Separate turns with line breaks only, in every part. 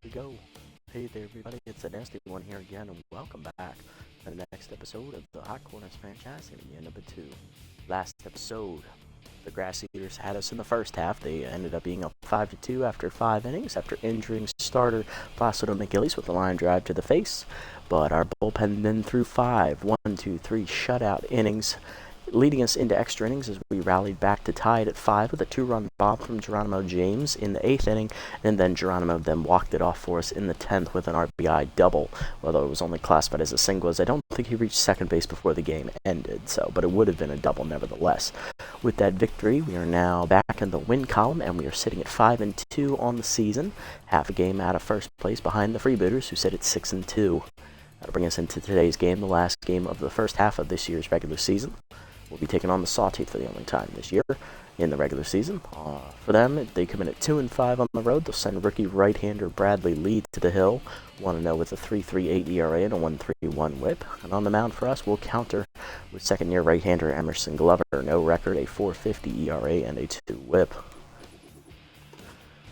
we go. Hey there, everybody. It's a nasty one here again, and welcome back to the next episode of the Hot Corners franchise, and year number 2. Last episode, the Grass Eaters had us in the first half. They ended up being up 5-2 after 5 innings, after injuring starter Placido McGillies with a line drive to the face. But our bullpen then threw 5 1-2-3 shutout innings, leading us into extra innings as we rallied back to tie it at 5 with a 2-run bomb from Geronimo James in the 8th inning, and then Geronimo then walked it off for us in the 10th with an RBI double, although it was only classified as a single, as I don't think he reached second base before the game ended, but it would have been a double nevertheless. With that victory, we are now back in the win column, and we are sitting at 5-2 on the season, half a game out of first place behind the Freebooters, who sit at 6-2. That'll bring us into today's game, the last game of the first half of this year's regular season. We'll be taking on the Sawteeth for the only time this year in the regular season. For them, they come in at 2-5 on the road. They'll send rookie right-hander Bradley Lee to the hill, 1-0 with a 3.38 ERA and a 1.31 WHIP. And on the mound for us, we'll counter with second-year right-hander Emerson Glover, no record, a 4.50 ERA and a 2 WHIP.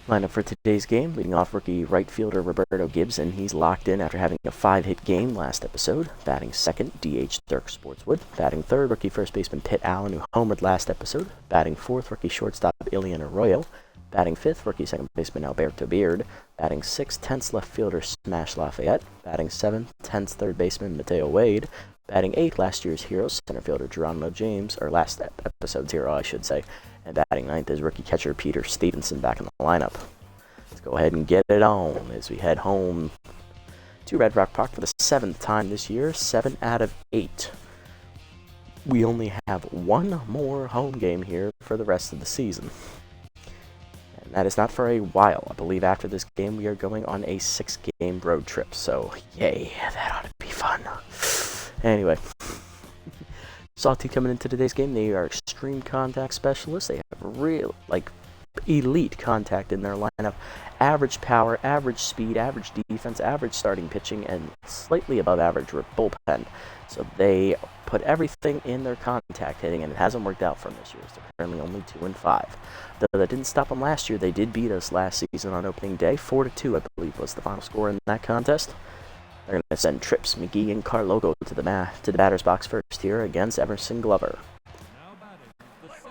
Lineup for today's game, leading off rookie right fielder Roberto Gibson. He's locked in after having a 5-hit game last episode. Batting second, DH Dirk Sportswood. Batting third, rookie first baseman Pitt Allen, who homered last episode. Batting fourth, rookie shortstop Ilian Arroyo. Batting fifth, rookie second baseman Alberto Beard. Batting sixth, tenth left fielder Smash Lafayette. Batting seventh, tenth third baseman Mateo Wade. Batting eighth, last year's hero, center fielder Geronimo James, or last episode's hero, I should say. And batting ninth is rookie catcher Peter Stevenson back in the lineup. Let's go ahead and get it on as we head home to Red Rock Park for the 7th time this year, 7 out of 8. We only have one more home game here for the rest of the season. And that is not for a while. I believe after this game we are going on a 6-game road trip. So, yay, that ought to be fun. Anyway. Sawteeth coming into today's game, they are extreme contact specialists. They have real, elite contact in their lineup. Average power, average speed, average defense, average starting pitching, and slightly above average bullpen. So they put everything in their contact hitting, and it hasn't worked out for them this year. So they're currently only 2-5. Though that didn't stop them last year. They did beat us last season on opening day. 4-2, I believe, was the final score in that contest. They're going to send Trips, McGee, and Carlogo to the batter's box first here against Emerson Glover.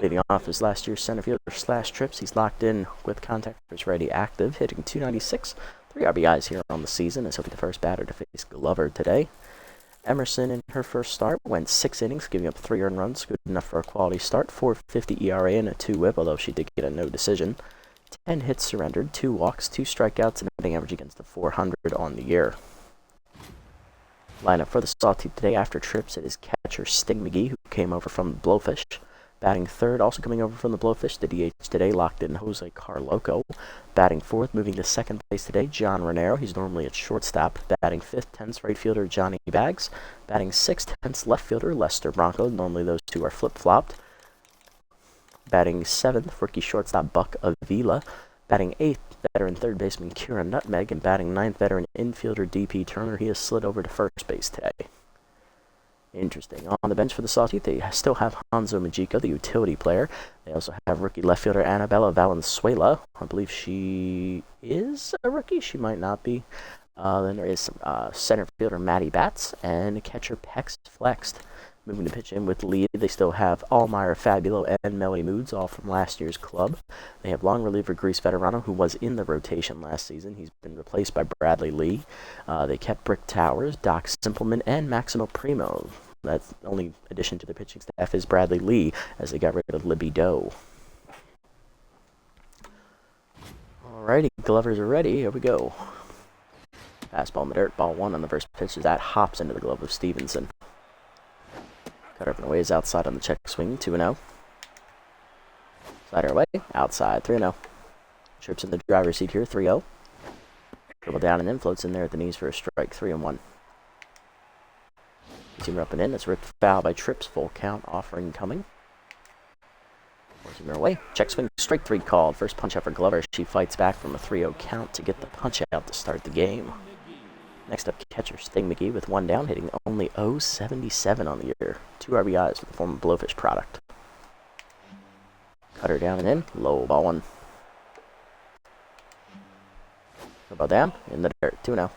Leading off is last year's center fielder Trips. He's locked in with contactors ready active, hitting .296, 3 RBIs here on the season, as he'll be the first batter to face Glover today. Emerson, in her first start, went 6 innings, giving up 3 earned runs, good enough for a quality start, 4.50 ERA and a 2 WHIP, although she did get a no decision. 10 hits surrendered, 2 walks, 2 strikeouts, and a batting average against the 400 on the year. Lineup for the Sawteeth today after Trips, it is catcher Sting McGee, who came over from the Blowfish. Batting third, also coming over from the Blowfish, the DH today, locked in Jose Carloco. Batting fourth, moving to second base today, John Renero. He's normally at shortstop. Batting fifth, tenth right fielder Johnny Baggs. Batting sixth, tenth left fielder Lester Bronco. Normally those two are flip-flopped. Batting seventh, rookie shortstop Buck Avila. Batting eighth, veteran third baseman Kieran Nutmeg, and batting ninth, veteran infielder D.P. Turner. He has slid over to first base today. Interesting. On the bench for the Sawteeth, they still have Hanzo Majiko, the utility player. They also have rookie left fielder Annabella Valenzuela. I believe she is a rookie. She might not be. Then there is some center fielder Matty Batts and catcher Pex Flexed. Moving to pitch in with lead, they still have Almira Fabulo and Melody Moods, all from last year's club. They have long reliever Grease Veterano, who was in the rotation last season. He's been replaced by Bradley Lee. They kept Brick Towers, Doc Simpleman, and Maximo Primo. That's the only addition to the pitching staff is Bradley Lee, as they got rid of Libby Doe. Alrighty, Glovers are ready. Here we go. Fastball in the dirt, ball 1 on the first pitch as that hops into the glove of Stevenson. Cutter up and away is outside on the check swing, 2-0. Slider away, outside, 3-0. Trips in the driver's seat here, 3-0. Dribble down and in, floats in there at the knees for a strike, 3-1. Teamer up and in, it's ripped foul by Trips, full count, offering coming. Teamer away, check swing, strike 3 called. First punch out for Glover, she fights back from a 3-0 count to get the punch out to start the game. Next up, catcher Sting McGee with 1 down, hitting only .077 on the year. 2 RBIs for the former Blowfish product. Cutter down and in, low ball 1. About down in the dirt, 2-0.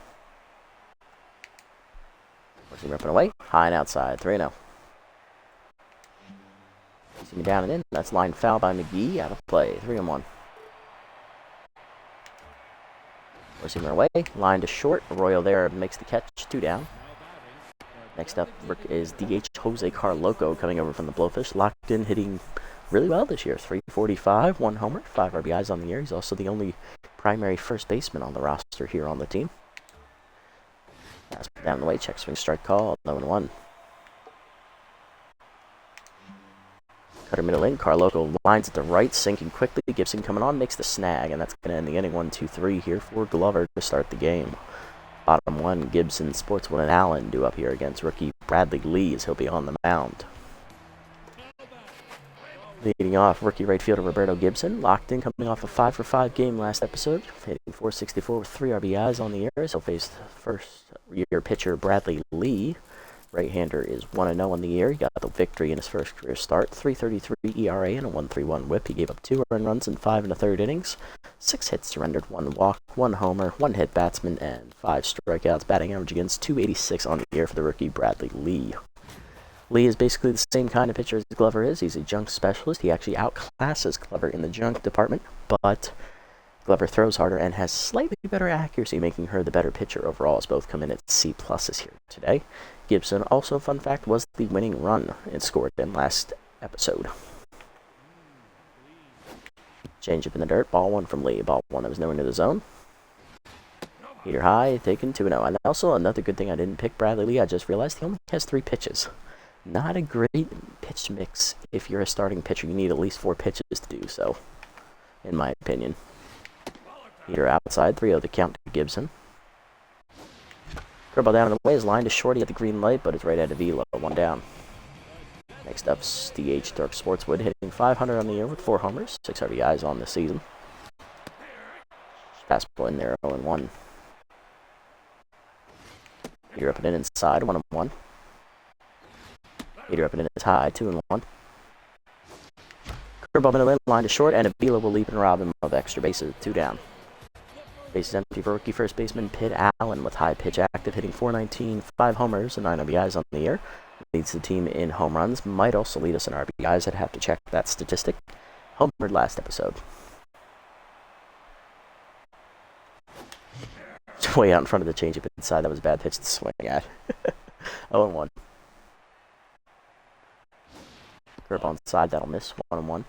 Forcing ripping away, high and outside, 3-0. See me down and in. That's line foul by McGee, out of play, 3-1. Forcing her away, line to short. Royal there makes the catch, 2 down. Next up is DH Jose Carloco coming over from the Blowfish. Locked in, hitting really well this year. 345, 1 homer, 5 RBIs on the year. He's also the only primary first baseman on the roster here on the team. Pass down the way, check swing strike call, 0-1. Cutter middle in, Carloco lines at the right, sinking quickly. Gibson coming on, makes the snag, and that's going to end the inning. 1-2-3 here for Glover to start the game. Bottom one, Gibson, Sportswood, and Allen due up here against rookie Bradley Lee as he'll be on the mound. Leading off, rookie right fielder Roberto Gibson, locked in, coming off a 5-for-5 game last episode, hitting .464 with 3 RBIs on the year. He'll face first-year pitcher Bradley Lee. Right-hander is 1-0 on the year. He got the victory in his first career start. 3.33 ERA and a 1.31 WHIP. He gave up 2 earned runs in 5 1/3 innings. 6 hits surrendered, 1 walk, 1 homer, 1 hit batsman, and 5 strikeouts. Batting average against .286 on the year for the rookie Bradley Lee. Lee is basically the same kind of pitcher as Glover is. He's a junk specialist. He actually outclasses Glover in the junk department, but Glover throws harder and has slightly better accuracy, making her the better pitcher overall, as both come in at C+ here today. Gibson, also fun fact, was the winning run it scored in last episode. Change up in the dirt, ball 1 from Lee. Ball 1 that was nowhere near the zone. Heater high, taken 2-0. And also another good thing I didn't pick Bradley Lee, I just realized he only has 3 pitches. Not a great pitch mix. If you're a starting pitcher, you need at least 4 pitches to do so, in my opinion. Heater outside, 3-0 the count to Gibson. Curveball down in the way is lined to shorty at the green light, but it's right at a velo, 1 down. Next up, DH Dark Sportswood, hitting .500 on the year with 4 homers, 6 RBIs on the season. Fastball in there, 0-1. Heater up and in inside, 1-1. Heater up and in is high, 2-1. Curveball middle in, line to short, and a velo will leap and rob him of extra bases, 2 down. Bases empty for rookie first baseman Pitt Allen with high pitch active, hitting .419, 5 homers, and 9 RBIs on the year. Leads the team in home runs, might also lead us in RBIs. I'd have to check that statistic. Homered last episode. It's way out in front of the changeup inside. That was a bad pitch to swing at. 0-1. Curve on the side, that'll miss. 1-1.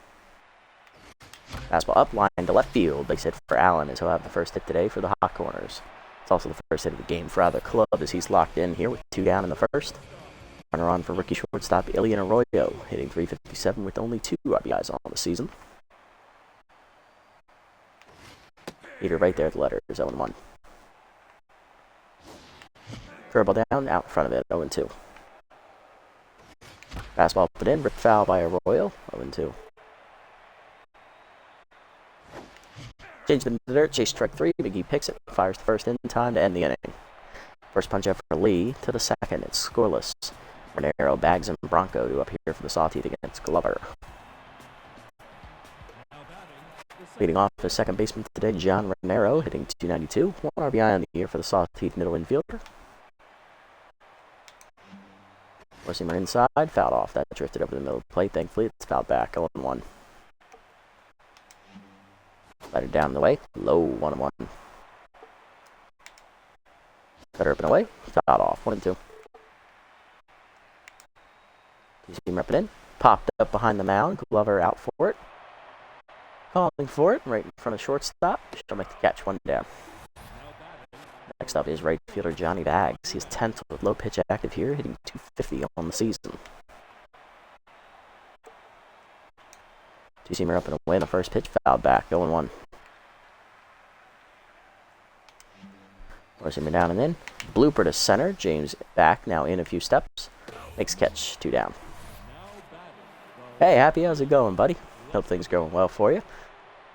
Fastball up, line to left field. Base hit for Allen as he'll have the first hit today for the Hot Corners. It's also the first hit of the game for either club as he's locked in here with 2 down in the first. Runner on for rookie shortstop Ilian Arroyo, hitting .357 with only 2 RBIs on the season. Heater right there at the letter, 0-1. Curveball down, out in front of it, 0-2. Fastball put in, ripped foul by Arroyo, 0-2. Change them to the dirt, chase strike 3, McGee picks it, fires the first in time to end the inning. First punch up for Lee to the second, it's scoreless. Renero, Bags, and Bronco to up here for the Sawteeth against Glover. Leading off the second baseman today, John Renero, hitting .292, 1 RBI on the year for the Sawteeth middle infielder. Forcing inside, fouled off, that drifted over the middle of the plate, thankfully it's fouled back, 0-1. Slider down the way, low, 1-1. Cutter up and away, fouled off, 1-2. Team repping in, popped up behind the mound, Glover out for it. Calling for it, right in front of shortstop, she'll make the catch, 1 down. Next up is right fielder Johnny Bags. He's 10th with low pitch active here, hitting .250 on the season. Two-seamer up and away in the first pitch, fouled back, 0-1. Four-seamer down and in. Blooper to center, James back, now in a few steps. Makes catch, 2 down. Hey, Happy, how's it going, buddy? Hope things are going well for you.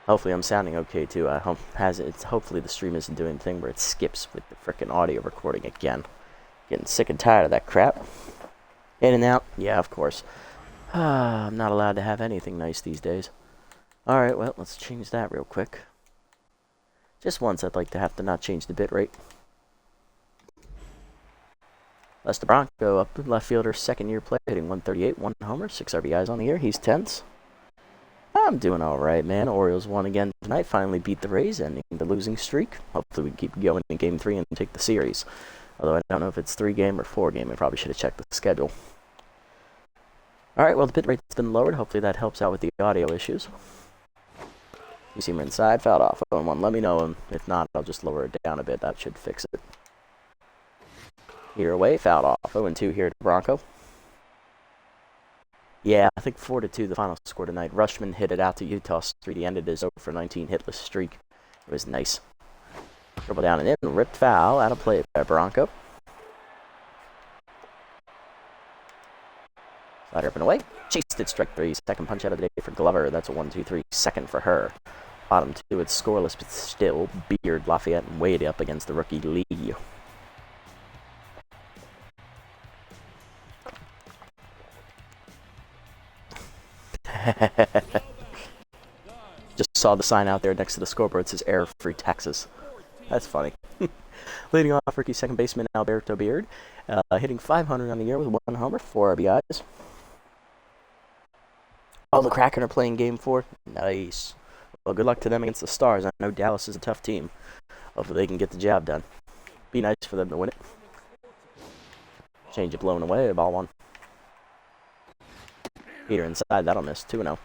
Hopefully I'm sounding okay, too. Hopefully the stream isn't doing the thing where it skips with the frickin' audio recording again. Getting sick and tired of that crap. In and out? Yeah, of course. I'm not allowed to have anything nice these days. Alright, well, let's change that real quick. Just once I'd like to have to not change the bit rate. Lester Bronco up left fielder, second year play, hitting 138, 1 homer, 6 RBIs on the year. He's tense. I'm doing all right, man. Orioles won again tonight, finally beat the Rays, ending the losing streak. Hopefully we keep going in Game 3 and take the series. Although I don't know if it's 3-game or 4-game. I probably should have checked the schedule. All right, well, the bit rate's been lowered. Hopefully that helps out with the audio issues. You see him inside, fouled off. 0-1. Let me know. If not, I'll just lower it down a bit. That should fix it. Here away, fouled off. 0-2 here to Bronco. Yeah, I think 4-2 the final score tonight. Rushman hit it out to Utah Street. He ended his 0-for-19 hitless streak. It was nice. Dribble down and in, ripped foul, out of play by Bronco. Slider up and away. Chased it, strike 3. Second punch out of the day for Glover. That's a 1-2-3 second for her. Bottom 2, it's scoreless, but still Beard, Lafayette, and Wade up against the rookie Lee. Just saw the sign out there next to the scoreboard. It says Error-Free Texas. That's funny. Leading off rookie second baseman Alberto Beard, hitting .500 on the year with 1 homer, 4 RBIs. Oh, the Kraken are playing Game 4. Nice. Well, good luck to them against the Stars. I know Dallas is a tough team. Hopefully they can get the job done. Be nice for them to win it. Change it blown away. Ball 1. Peter inside. That'll miss. 2-0.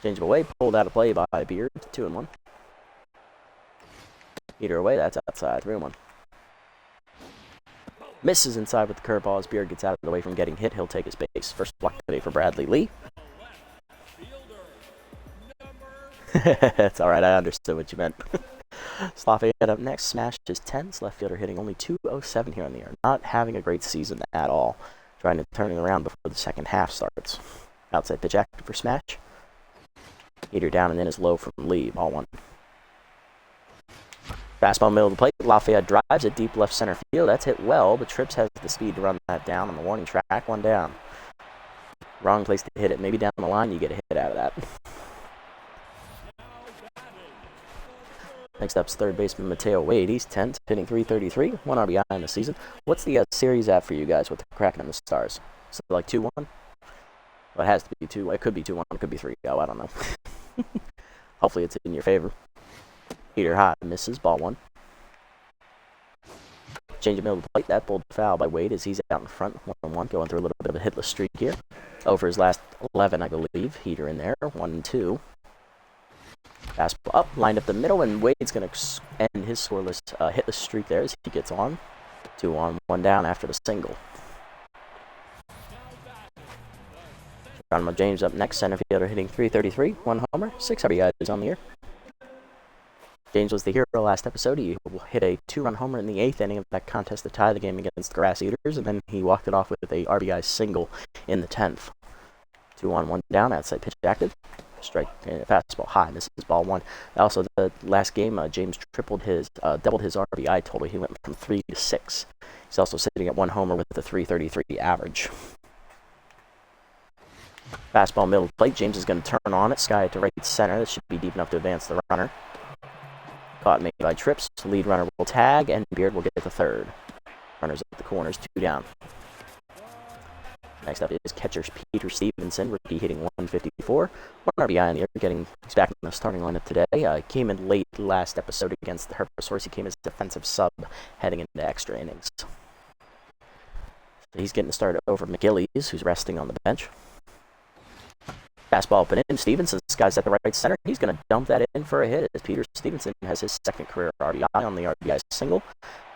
Change it away. Pulled out of play by Beard. 2-1. Peter away. That's outside. 3-1. Misses inside with the curveball as Beard gets out of the way from getting hit. He'll take his base. First block today for Bradley Lee. That's all right. I understood what you meant. Lafayette up next. Smashed his 10s. Left fielder hitting only .207 here on the year. Not having a great season at all. Trying to turn it around before the second half starts. Outside pitch active for Smash. Heater down and in is low from Lee. Ball 1. Fastball middle of the plate. Lafayette drives it deep left center field. That's hit well, but Trips has the speed to run that down on the warning track. 1 down. Wrong place to hit it. Maybe down the line you get a hit out of that. Next up's third baseman Mateo Wade. He's 10th, hitting .333, 1 RBI in the season. What's the series at for you guys with the Kraken and the Stars? Is it like 2-1? Well, it has to be 2. It could be 2-1. It could be 3-0. I don't know. Hopefully it's in your favor. Peter high misses. Ball 1. Change of middle of the plate. That pulled foul by Wade as he's out in front. 1-1. Going through a little bit of a hitless streak here. Over his last 11, I believe. Heater in there. 1-2. Fastball up, lined up the middle, and Wade's going to end his scoreless hitless streak there as he gets on. 2 on, 1 down after the single. Geronimo James up next, center fielder hitting .333, 1 homer, 6 RBIs on the year. James was the hero last episode. He hit a 2-run homer in the 8th inning of that contest to tie the game against the Grass Eaters, and then he walked it off with a RBI single in the 10th. 2 on, 1 down, outside pitch active. Strike fastball high. This is ball 1. Also, the last game, James doubled his RBI total. He went from 3 to 6. He's also sitting at 1 homer with a .333 average. Fastball middle plate. James is going to turn on it. Sky to right center. This should be deep enough to advance the runner. Caught made by Trips. Lead runner will tag, and Beard will get the third. Runners at the corners, 2 down. Next up is catcher Peter Stevenson, rookie hitting .154. 1 RBI in the year, he's back in the starting lineup today. Came in late last episode against the Herpetosaurus. He came as defensive sub heading into extra innings. So he's getting started over McGillies, who's resting on the bench. Fastball up and in. Stevenson, this guy's at the right center. He's going to dump that in for a hit as Peter Stevenson has his second career RBI on the RBI single.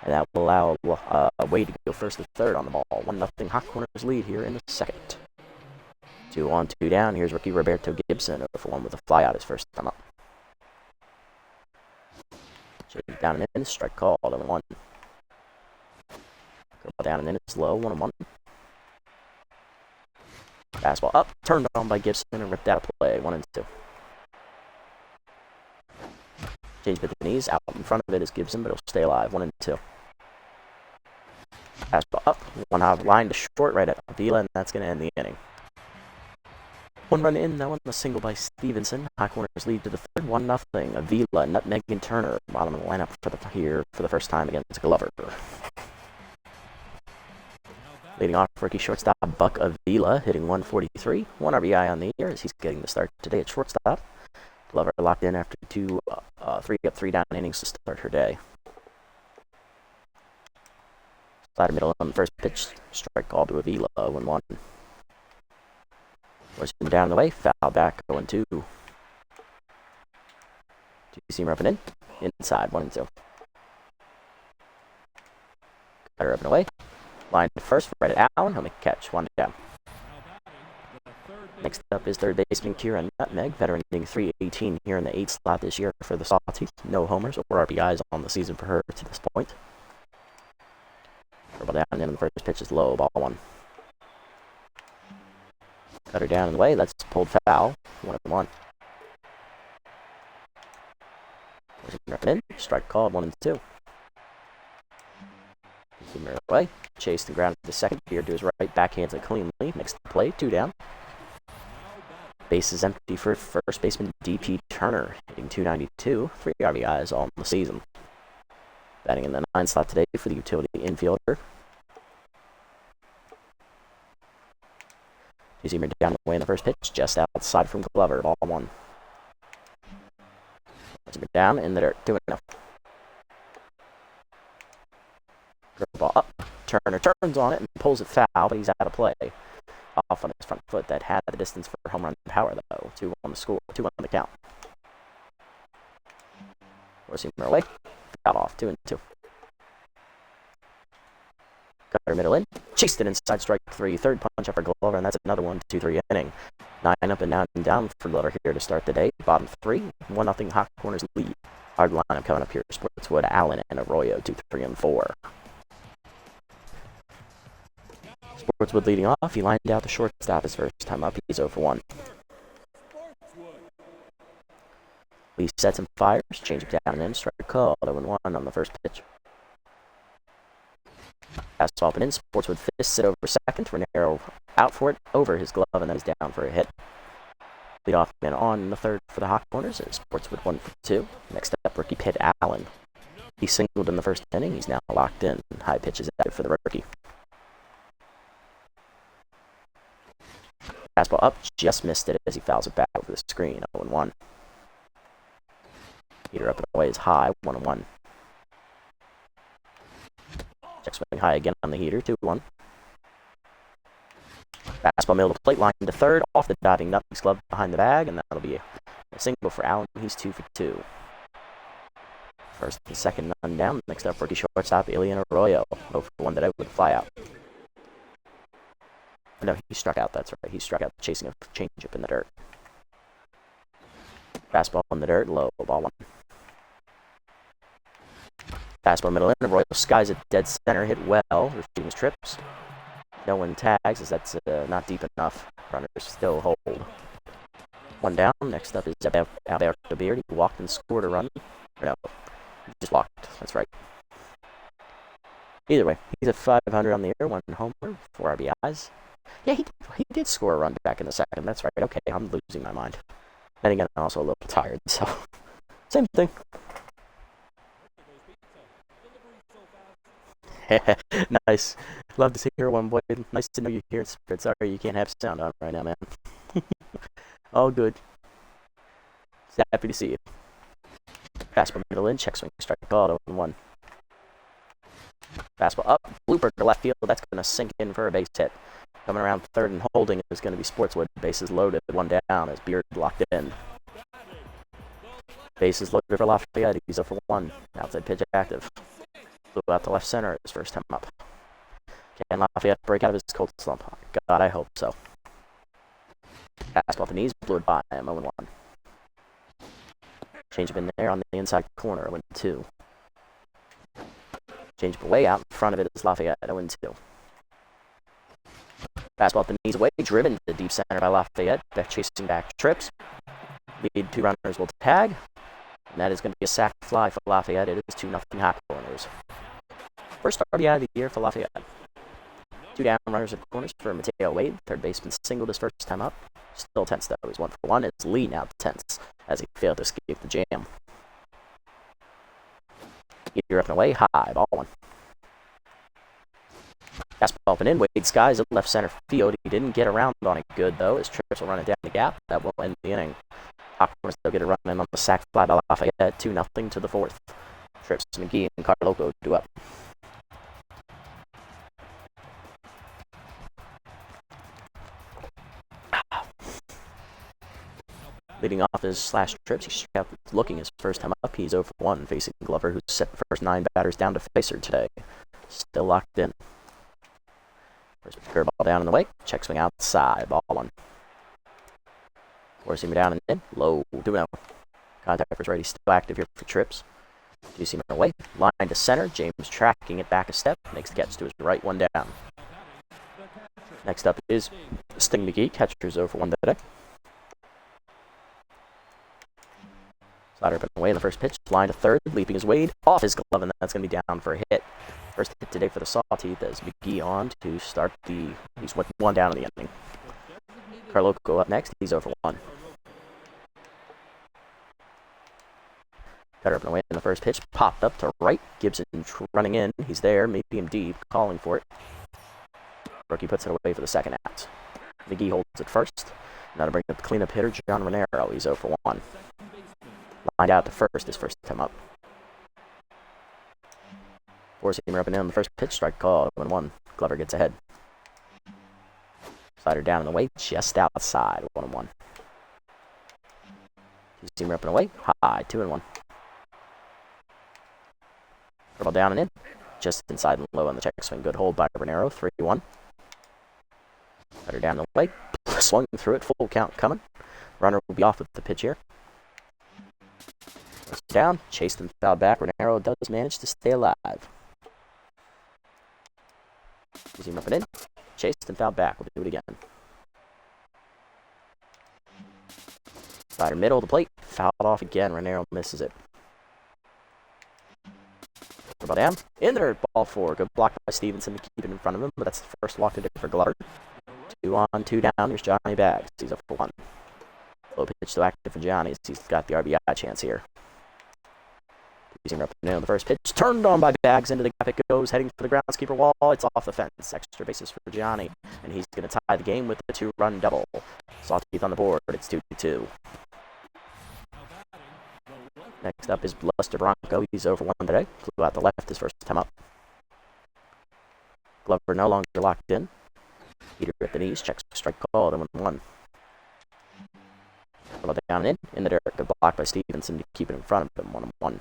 And that will allow Wade to go first to third on the ball. 1-0 Hot Corners lead here in the second. 2 on, 2 down. Here's rookie Roberto Gibson, 0-for-1 with a fly out his first time up. Straight down and in. Strike called. 0-1. Go down and in. It's low. 1-1. Fastball up. Turned on by Gibson and ripped out of play. 1-2. Change with the knees. Out in front of it is Gibson, but he'll stay alive. 1-2. Fastball up. 1 high line to short right at Avila, and that's going to end the inning. One run in, that one a single by Stevenson. High Corners lead to the third, 1-0. Avila, Nutmeg, and Turner bottom of the lineup for the first time against Glover. Leading off, rookie shortstop Buck Avila, hitting 143. 1 RBI on the year as he's getting the start today at shortstop. Glover locked in after 3 up, 3 down innings to start her day. Slider middle on the first pitch, strike call to Avila, 0-1. Was down the way, foul back, 0-2. Two-seamer up and in, inside, 1-2. Cutter up and away. Line to first, right at Allen. He'll make a catch, 1 down. Next up is third baseman Kira Nutmeg, veteran hitting .318 here in the 8th slot this year for the Sawteeth. No homers or RBIs on the season for her to this point. Dribble down, and then the first pitch is low, ball 1. Cutter down in the way, that's pulled foul, 1-1. In, strike called, 1-2. Zoomer away, chased and grounded to the second. Here to his right, backhands it cleanly, makes the play, 2 down. Base is empty for first baseman D.P. Turner, hitting .292, 3 RBIs all in the season. Batting in the 9th slot today for the utility infielder. Zoomer down the way in the first pitch, just outside from Glover, ball 1. Zoomer down in the dirt, 2-0. Ball up. Turner turns on it and pulls it foul, but he's out of play. Off on his front foot that had the distance for home run power, though. 2 on the score, 2 on the count. Zoomer away. Foul off, 2-2. Cutter middle in. Chased it inside, strike 3. Third punch up for Glover, and that's another 1-2-3 inning. 9 up and down for Glover here to start the day. Bottom 3, 1-0 Hot Corners lead. Hard lineup coming up here. Sportswood, Allen, and Arroyo, 2, 3, and 4. Sportswood leading off. He lined out the shortstop his first time up. He's 0-1. Lee sets and fires. Change it down and in. Strike called, 0-1 on the first pitch. Pass off and in. Sportswood fists it over second. Renero out for it, over his glove, and then he's down for a hit. Lead off man on the third for the Hot Corners. Sportswood 1 for 2. Next up, rookie Pitt Allen. He singled in the first inning. He's now locked in. High pitch is active for the rookie. Fastball up, just missed it as he fouls it back over the screen, 0-1. Heater up and away is high, 1-1. Check swing high again on the heater, 2-1. Fastball middle to plate, line to third, off the diving Nutmeg's glove behind the bag, and that'll be a single for Allen. He's 2 for 2. First and second none down. Next up, rookie shortstop Ilian Arroyo, 0 for 1 today with a fly out. No, he struck out, that's right. He struck out chasing a changeup in the dirt. Fastball in the dirt, low, ball 1. Fastball middle in, Arroyo skies it dead center, hit well, receiving his trips. No one tags as that's not deep enough. Runners still hold. 1 down, next up is Alberto Beard. He walked and scored a run. No, he just walked, that's right. Either way, he's at 500 on the year, 1 homer, 4 RBIs. Yeah, he did score a run back in the second. That's right. Okay, I'm losing my mind. Then again, I'm also a little tired, so same thing. Nice. Love to hear one, boy. Nice to know you hear it. Sorry you can't have sound on right now, man. All good. Happy to see you. Fastball middle in, check swing, strike called, 0-1. Fastball up, blooper to left field. That's going to sink in for a base hit. Coming around third and holding is going to be Sportswood. Bases loaded, 1 down as Beard locked in. Bases loaded for Lafayette. He's 0 for 1. Outside pitch active. Flew out to left center his first time up. Can Lafayette break out of his cold slump? God, I hope so. Fastball off the knees, blew it by him, 0-1. Change up in there on the inside corner, 0-2. Change up away out in front of it is Lafayette, 0-2. Fastball at the knees away, driven to deep center by Lafayette. Back chasing back trips. Lead 2 runners will tag. And that is going to be a sac fly for Lafayette. It is 2-0 Hot Corners. First RBI of the year for Lafayette. Two down runners at corners for Mateo Wade. Third baseman singled his first time up. Still tense, though. He's 1 for 1. It's Lee now tense as he failed to escape the jam. Heater up and away. High. Ball 1. Fastball up and in. Wade skies at left center field. He didn't get around on it good, though, as Trips will run it down the gap. That will end the inning. Hop corners still get a run in on the sac fly by Lafayette. 2-0 to the fourth. Trips, McGee, and Carloco do up. Leading off his slash Trips, he's looking his first time up. He's 0 for 1, facing Glover, who's set the first 9 batters down to face her today. Still locked in. First curveball down in the way. Check swing outside. Ball 1. Four-seamer down and in. Low. 2-0. Contact first righty still active here for Trips. Two-seamer away. Line to center. James tracking it back a step. Makes the catch to his right, 1 down. Next up is Sting McGee. Catcher's 0 for 1 today. Slider up and away in the first pitch. Line to third. Leaping his Wade. Off his glove, and that's going to be down for a hit. First hit today for the Sawteeth as McGee on to start the... He's 1 down in the inning. Carloco up next. He's 0 for 1. Cutter up and away in the first pitch. Popped up to right. Gibson running in. He's there. Medium deep. Calling for it. Rookie puts it away for the second out. McGee holds it first. Now to bring up the cleanup hitter, John Renero. He's 0 for 1. Lined out to first his first time up. Four-seamer up and in on the first pitch. Strike call. 1-1. Glover gets ahead. Slider down in the way. Just outside. 1-1. Two-seamer up and away. High. 2-1. Curveball down and in. Just inside and low on the check swing. Good hold by Renero. 3-1. Slider down in the way. Swung through it. Full count coming. Runner will be off with the pitch here. Down, chased and fouled back. Renero does manage to stay alive. Sees him up and in. Chased and fouled back. We'll do it again. Slider middle of the plate. Fouled off again. Renero misses it. Ball down. In there. Ball 4. Good block by Stevenson to keep it in front of him, but that's the first walk to do for Glover. 2 on, 2 down. Here's Johnny Bags. He's up for 1. Low pitch still active for Johnny. He's got the RBI chance here. Using up and in on the first pitch. Turned on by Bags. Into the gap it goes. Heading for the groundskeeper wall. It's off the fence. Extra bases for Johnny. And he's going to tie the game with a 2-run double. Sawteeth on the board. It's 2-2. Next up is Lester Bronco. He's 0 for 1 today. Flew out the left his first time up. Glover no longer locked in. Heater at the knees. Checks strike call. 1-1. Down and in. In the dirt. Good block by Stevenson to keep it in front of him. 1-1.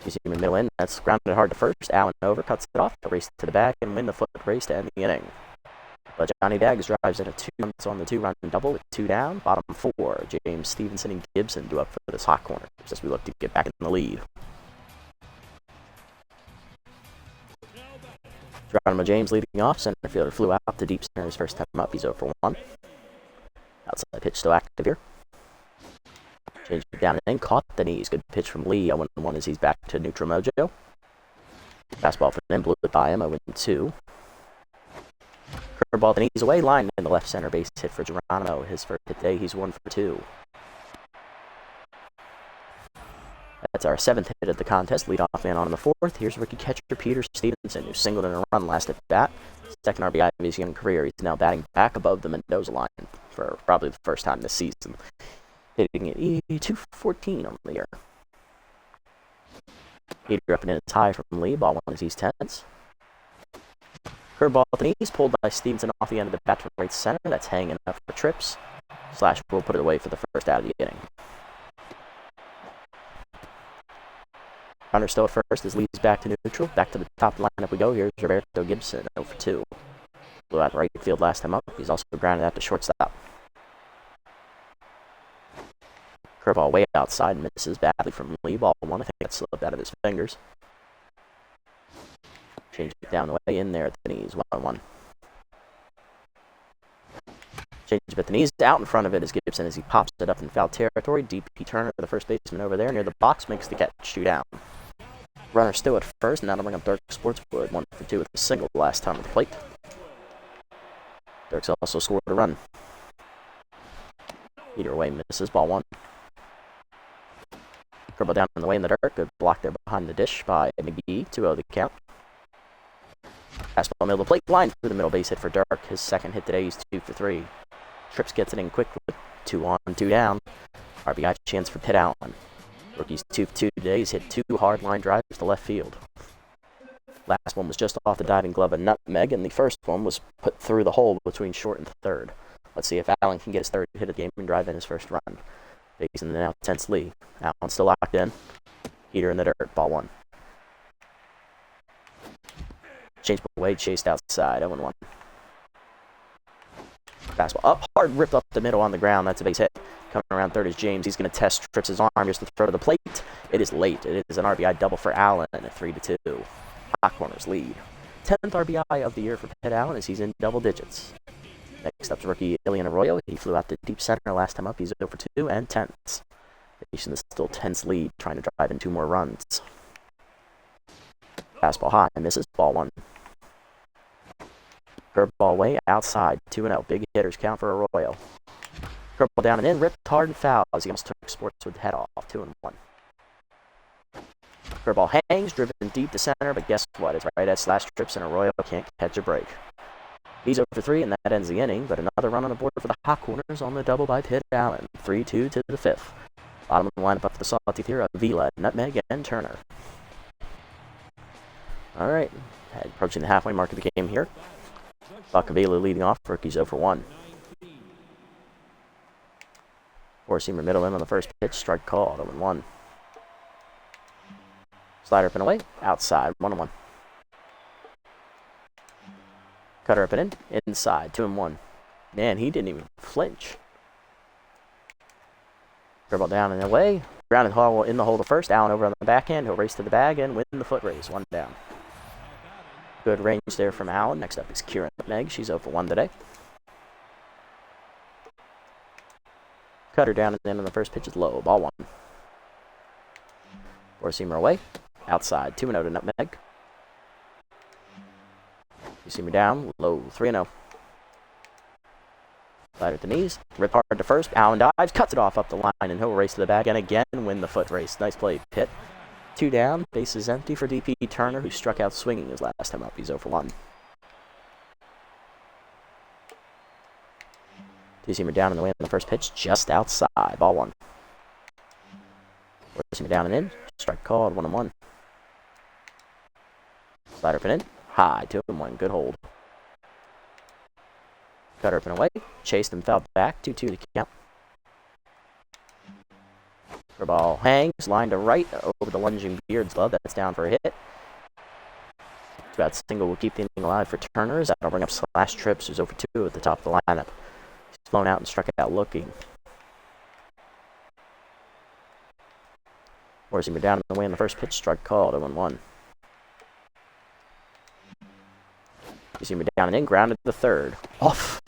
You see him in middle in. That's grounded hard to first. Allen over. Cuts it off. Race to the back and win the foot race to end the inning. But Johnny Bags drives in a 2 runs on the 2-run double with 2 down. Bottom 4. James Stevenson and Gibson do up for this hot corner as we look to get back in the lead. Geronimo James leading off. Center fielder flew out to deep center his first time up. He's 0 for 1. Outside pitch still active here. Changed it down and in. Caught the knees. Good pitch from Lee. 0-1 as he's back to neutral mojo. Fastball from him. Blew it by him. 0-2. Curveball the knees away. Line in the left center base hit for Geronimo. His first hit today. He's 1 for 2. That's our 7th hit of the contest. Leadoff man on in the 4th. Here's rookie catcher Peter Stevenson, who singled in a run last at bat. Second RBI of his young career. He's now batting back above the Mendoza line for probably the first time this season. Hitting at .214 on the year. Heater up and in. It's high from Lee. Ball 1 as he's tense. Curveball at the knees. Pulled by Stevenson off the end of the bat to right center. That's hanging up for Trips. Slash will put it away for the first out of the inning. Runner still at first as Lee's back to neutral. Back to the top lineup we go. Here's Roberto Gibson, 0 for 2. Blew out right field last time up. He's also grounded out to shortstop. Curveball way outside, misses badly from Lee. Ball 1. I think that slipped out of his fingers. Change it down the way in there at the knees. 1-1. Change at the knees. Out in front of it is Gibson as he pops it up in foul territory. DP Turner, the first baseman over there near the box, makes the catch. 2 down. Runner still at first, and that'll bring up Dirk Sportswood. 1 for 2 with a single last time at the plate. Dirk's also scored a run. Either way, misses. Ball 1. Curveball down in the way in the dirt. Good block there behind the dish by McGee. 2-0 the count. Fastball middle of the plate. Line through the middle, base hit for Dirk. His second hit today. He's 2 for 3. Trips gets it in quickly. 2 on, 2 down. RBI chance for Pitt Allen. Rookie's 2 for 2 today. He's hit 2 hard line drives to left field. Last one was just off the diving glove of Nutmeg, and the first one was put through the hole between short and third. Let's see if Allen can get his third hit of the game and drive in his first run. Facing the now tense Lee. Allen still locked in. Heater in the dirt. Ball 1. Change away, chased outside. 0-1. Fastball up, hard, ripped up the middle on the ground. That's a base hit. Coming around third is James. He's going to test Trips' arm just to throw to the plate. It is late. It is an RBI double for Allen at 3-2. Hot Corners lead. 10th RBI of the year for Pitt Allen as he's in double digits. Next up is rookie Ilian Arroyo. He flew out to deep center last time up. He's 0 for 2 and 10th. Facing the still tense lead, trying to drive in 2 more runs. Fastball high, misses. Ball 1. Curveball way outside. 2-0. Big hitters count for Arroyo. Curveball down and in, ripped hard and foul as he almost took Sportswood head off. 2-1. Curveball hangs, driven deep to center, but guess what? It's right at slash Trips, and Arroyo can't catch a break. He's 0 for 3, and that ends the inning, but another run on the board for the Hot Corners on the double by Pitt Allen. 3-2 to the 5th. Bottom of the lineup up for the Sawteeth here, Avila, Nutmeg, and Turner. All right, approaching the halfway mark of the game here. Buck Avila leading off, rookie's 0 for 1. Four-seamer middle in on the first pitch, strike called, 0-1. Slider up and away, outside, 1-1. Cutter up and in, inside, 2-1. Man, he didn't even flinch. Curveball down and away, grounded ball in the hole to first, Allen over on the backhand, he'll race to the bag and win the foot race, 1 down. Good range there from Allen. Next up is Kieran Nutmeg. She's 0 for 1 today. Cutter down and in on the first pitch is low. Ball 1. Four-seamer away. Outside. 2-0 to Nutmeg. Two-seamer down. Low. 3-0. Slider at the knees. Rip hard to first. Allen dives. Cuts it off up the line, and he'll race to the bag and again win the foot race. Nice play, Pitt. 2 down, base is empty for DP Turner, who struck out swinging his last time up. He's 0 for 1. Two-seamer down in the way on the first pitch, just outside. Ball 1. Four-seamer down and in, strike called, 1-1. Slider up and in, high, 2-1, good hold. Cutter up and away, chased and fouled back, 2-2 to count. Ball hangs, line to right, over the lunging Beard's glove. That's down for a hit. That single will keep the inning alive for Turners. That'll bring up slash Trips, who's 0 for 2 at the top of the lineup. He's flown out and struck out looking. Four-seamer down in the way on the first pitch, strike called, 0-1. Two-seamer down and in, grounded to the third. Off.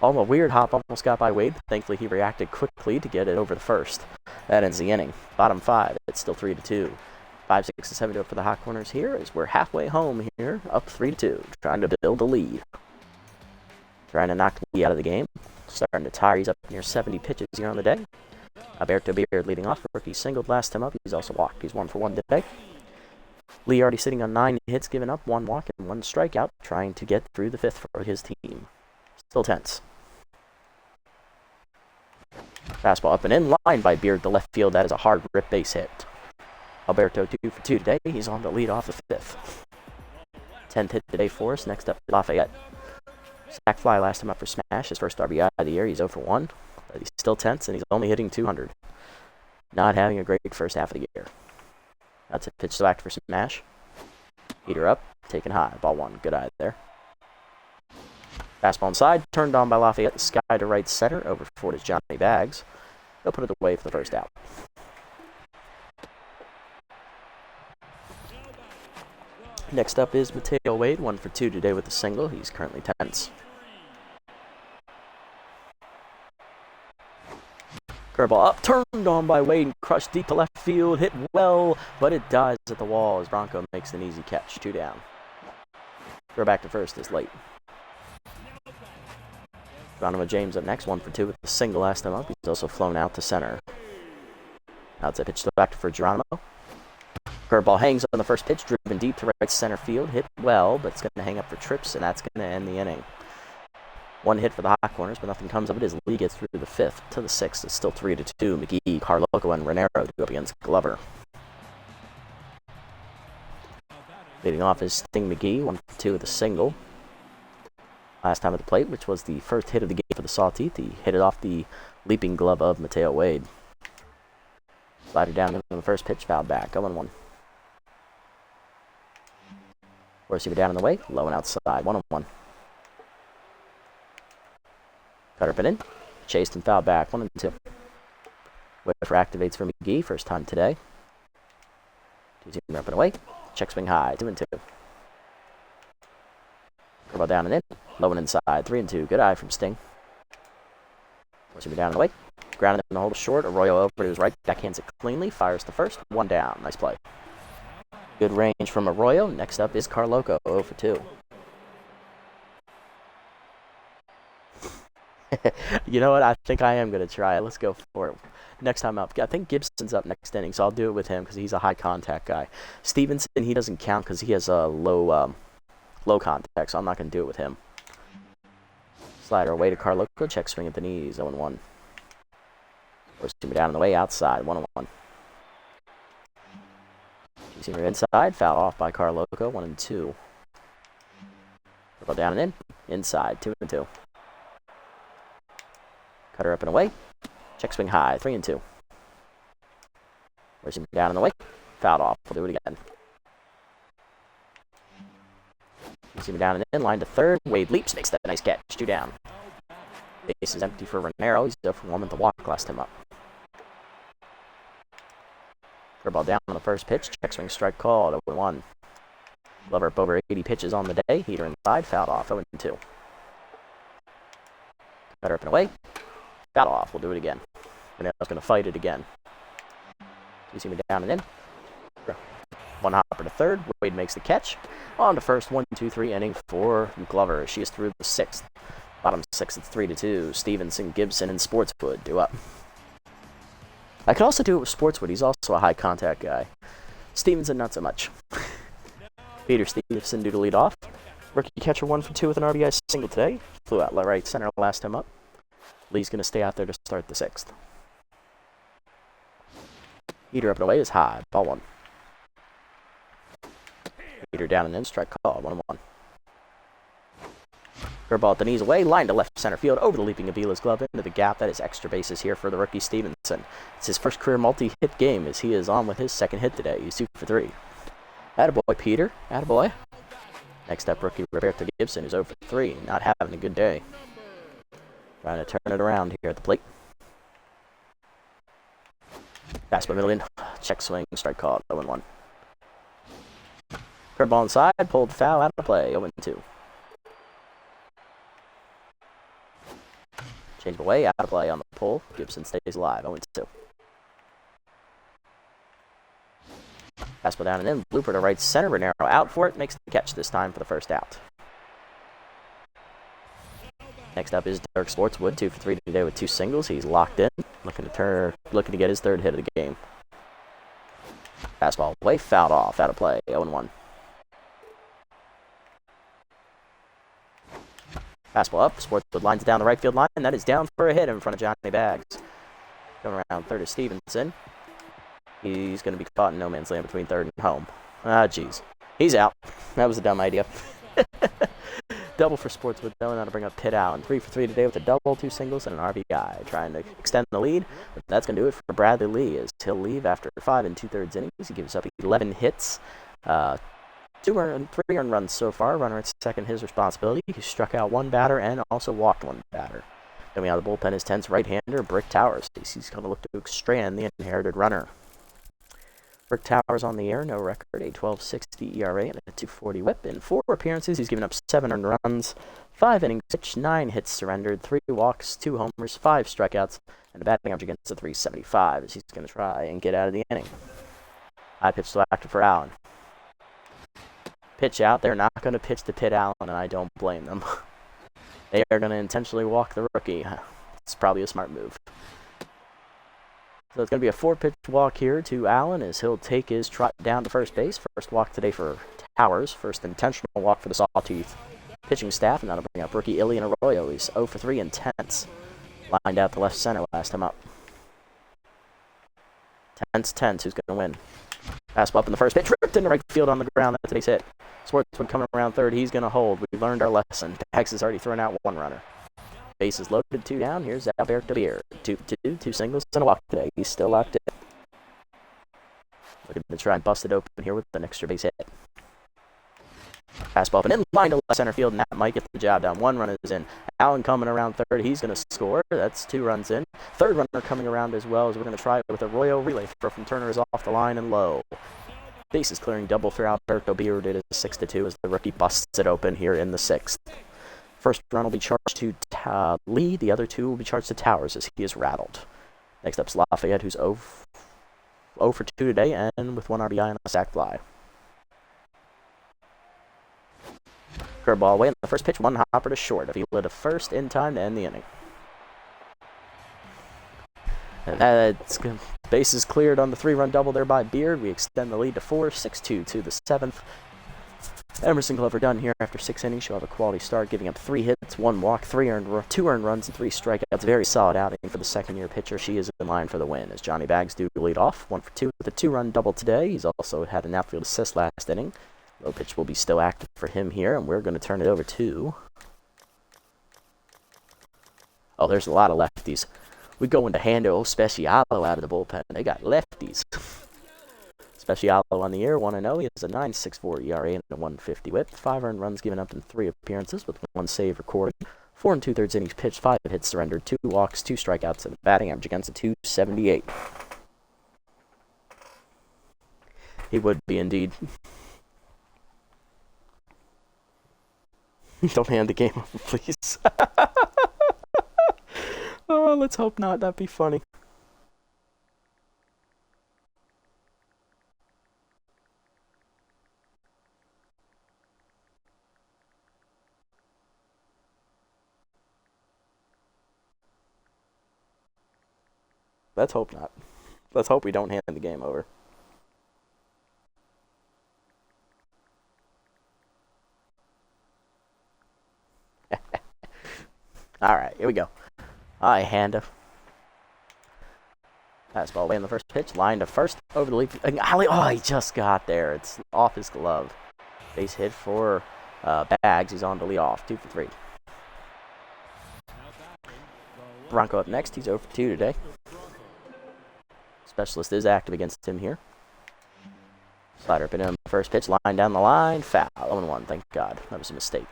Oh, a weird hop almost got by Wade. Thankfully, he reacted quickly to get it over the first. That ends the inning. Bottom 5. It's still 3-2. 5, 6, and 7 to it for the Hot Corners here as we're halfway home here, up 3-2, trying to build a lead. Trying to knock Lee out of the game. Starting to tire. He's up near 70 pitches here on the day. Alberto Beard leading off. Rookie singled last time up. He's also walked. He's 1 for 1 today. Lee already sitting on 9 hits, giving up 1 walk and 1 strikeout, trying to get through the 5th for his team. Still tense. Fastball up and in, line by Beard to left field. That is a hard rip base hit. Alberto 2 for 2 today. He's on the lead off the 5th. 10th hit today for us. Next up, Lafayette. Sack fly last time up for smash. His first RBI of the year. He's 0 for 1. But he's still tense, and he's only hitting 200. Not having a great first half of the year. That's a pitch to act for smash. Heater up, taken high. Ball 1. Good eye there. Fastball inside, turned on by Lafayette. Sky to right center, over forward is Johnny Baggs. He'll put it away for the first out. Next up is Mateo Wade, 1 for 2 today with a single. He's currently tense. Curveball up, turned on by Wade and crushed deep to left field. Hit well, but it dies at the wall as Bronco makes an easy catch. 2 down. Throw back to first is late. Geronimo James up next, 1 for 2 with the single last time up. He's also flown out to center. Outside pitch back for Geronimo. Curveball hangs on the first pitch, driven deep to right center field. Hit well, but it's going to hang up for trips, and that's going to end the inning. 1 hit for the hot corners, but nothing comes of it as Lee gets through the 5th to the 6th. It's still 3-2. McGee, Carloco, and Renero do up against Glover. Leading off is Sting McGee, 1 for 2 with a single. Last time at the plate, which was the first hit of the game for the Sawteeth. He hit it off the leaping glove of Mateo Wade. Slider down in the first pitch, fouled back, 0-1. Receiver down in the way, low and outside, 1-1. Cutter pin in, chased and fouled back, 1-2. Whipper activates for McGee, first time today. 2-2 up and away, check swing high, 2-2. Curveball down and in, low and inside, 3-2. Good eye from Sting. Receiver down and away, grounded in the hole short. Arroyo over to his right, backhands it cleanly, fires the first, 1 down. Nice play. Good range from Arroyo. Next up is Carloco, 0 for 2. You know what? I think I am going to try it. Let's go for it. Next time up. I think Gibson's up next inning, so I'll do it with him because he's a high contact guy. Stevenson, he doesn't count because he has a low contact, so I'm not going to do it with him. Slider away to Carloco. Check swing at the knees, 0-1. Receiver down in the way, outside, 1-1. Receiver inside, fouled off by Carloco, 1-2. Curveball down and in, inside, 2-2. Cutter up and away, check swing high, 3-2. Receiver down in the way, fouled off, we'll do it again. Receiver down and in, line to third, Wade leaps, makes that nice catch, 2 down. Base is empty for Renero, he's 0 for 1 with the walk last time up. Curveball down on the first pitch. Check swing strike called. 0-1. Glover up over 80 pitches on the day. Heater inside. Fouled off. 0-2. Cutter up and away. Fouled off. We'll do it again. Renero's going to fight it again. You see me down and in. 1 hopper to third. Wade makes the catch. On to first. 1-2-3 inning for Glover. She is through the 6th. Bottom 6. It's 3-2. Stevenson, Gibson, and Sportswood do up. I could also do it with Sportswood. He's also a high contact guy. Stevenson, not so much. Peter Stevenson due to lead off. Rookie catcher 1 for 2 with an RBI single today. Flew out right center last time up. Lee's going to stay out there to start the 6th. Heater up and away is high. Ball 1. Heater down and in. Strike call. 1-1. Curveball at the knees away, line to left center field, over the leaping Avila's glove into the gap. That is extra bases here for the rookie Stevenson. It's his first career multi-hit game as he is on with his 2nd hit today. He's 2 for 3. Attaboy, Peter. Attaboy. Next up, rookie Roberto Gibson is 0 for 3. Not having a good day. Trying to turn it around here at the plate. Fastball middle in. Check swing, strike called, 0-1. Curveball inside, pulled foul, out of play, 0-2. Change away, out of play on the pull. Gibson stays alive, 0-2. Fastball down and in, blooper to right center. Renero out for it, makes the catch this time for the first out. Next up is Dirk Sportswood, 2 for 3 today with 2 singles. He's locked in, looking to get his 3rd hit of the game. Fastball away, fouled off, out of play, 0-1. Fastball up, Sportswood lines it down the right field line, and that is down for a hit in front of Johnny Baggs. Going around third is Stevenson. He's going to be caught in no man's land between third and home. Ah, jeez. He's out. That was a dumb idea. Double for Sportswood, though, now to bring up Pitt Allen. 3 for 3 today with a double, 2 singles, and an RBI. Trying to extend the lead, but that's going to do it for Bradley Lee as he'll leave after 5 2/3 innings. He gives up 11 hits. 3 earned runs so far. Runner at second, his responsibility. He struck out 1 batter and also walked 1 batter. Coming out of the bullpen is 10's right-hander, Brick Towers. He's going to look to strand the inherited runner. Brick Towers on the air, no record, a 12.60 ERA and a 2.40 whip. In 4 appearances, he's given up 7 earned runs, 5 innings pitched, 9 hits surrendered, 3 walks, 2 homers, 5 strikeouts, and a batting average against a 375 as he's going to try and get out of the inning. High pitch still active for Allen. Pitch out. They're not going to pitch to Pitt Allen, and I don't blame them. They are going to intentionally walk the rookie. It's probably a smart move. So it's going to be a 4-pitch walk here to Allen as he'll take his trot down to first base. First walk today for Towers. First intentional walk for the Sawteeth pitching staff, and that'll bring up rookie Ilian Arroyo. He's 0 for 3 and tenths. Lined out to left center last time up. Tenths, who's going to win? Pass up in the first pitch, ripped into right field on the ground. That's a base hit. Schwartzman coming around third. He's going to hold. We learned our lesson. Dax has already thrown out 1 runner. Bases loaded, 2 down. Here's Alberto Beer. 2 for 2, 2 singles and a walk today. He's still locked in. Looking to try and bust it open here with an extra base hit. Pass ball up and in line to left center field, and that might get the job done. 1 run is in. Allen coming around third. He's going to score. That's 2 runs in. Third runner coming around as well as we're going to try it with a Arroyo relay throw from Turner is off the line and low. Bases clearing double for Alberto Beer. It is 6-2 as the rookie busts it open here in the 6th. First run will be charged to Lee. The other 2 will be charged to Towers as he is rattled. Next up's Lafayette, who's 0 for 2 today and with 1 RBI and a sac fly. Curveball away in the first pitch, 1 hopper to short. If he lit a first in time to end the inning. And that's bases cleared on the 3-run double there by Beard. We extend the lead to 4, 6-2 to the 7th. Emerson Glover done here after 6 innings. She'll have a quality start, giving up 3 hits, 1 walk, 2 earned runs, and 3 strikeouts. Very solid outing for the second-year pitcher. She is in line for the win as Johnny Bags do lead off. 1 for 2 with a 2-run double today. He's also had an outfield assist last inning. Low pitch will be still active for him here, and we're going to turn it over to... Oh, there's a lot of lefties. We go into Hando Specialo out of the bullpen. They got lefties. Specialo on the year, 1-0. He has a 9.64 ERA and a 150 whip. 5 earned runs given up in 3 appearances with 1 save recorded. 4 2/3 innings pitched, 5 hits surrendered, 2 walks, 2 strikeouts, and a batting average against a 278. He would be indeed. Don't hand the game over, please. Oh, let's hope not. That'd be funny. Let's hope not. Let's hope we don't hand the game over. All right, here we go. Hi, Handa. Fastball away in the first pitch. Line to first. Over the lead. Oh, he just got there. It's off his glove. Base hit for Bags. He's on to lead off. 2 for 3. Bronco up next. He's 0 for 2 today. Specialist is active against him here. Slider up in the first pitch. Line down the line. Foul. 0-1. Thank God. That was a mistake.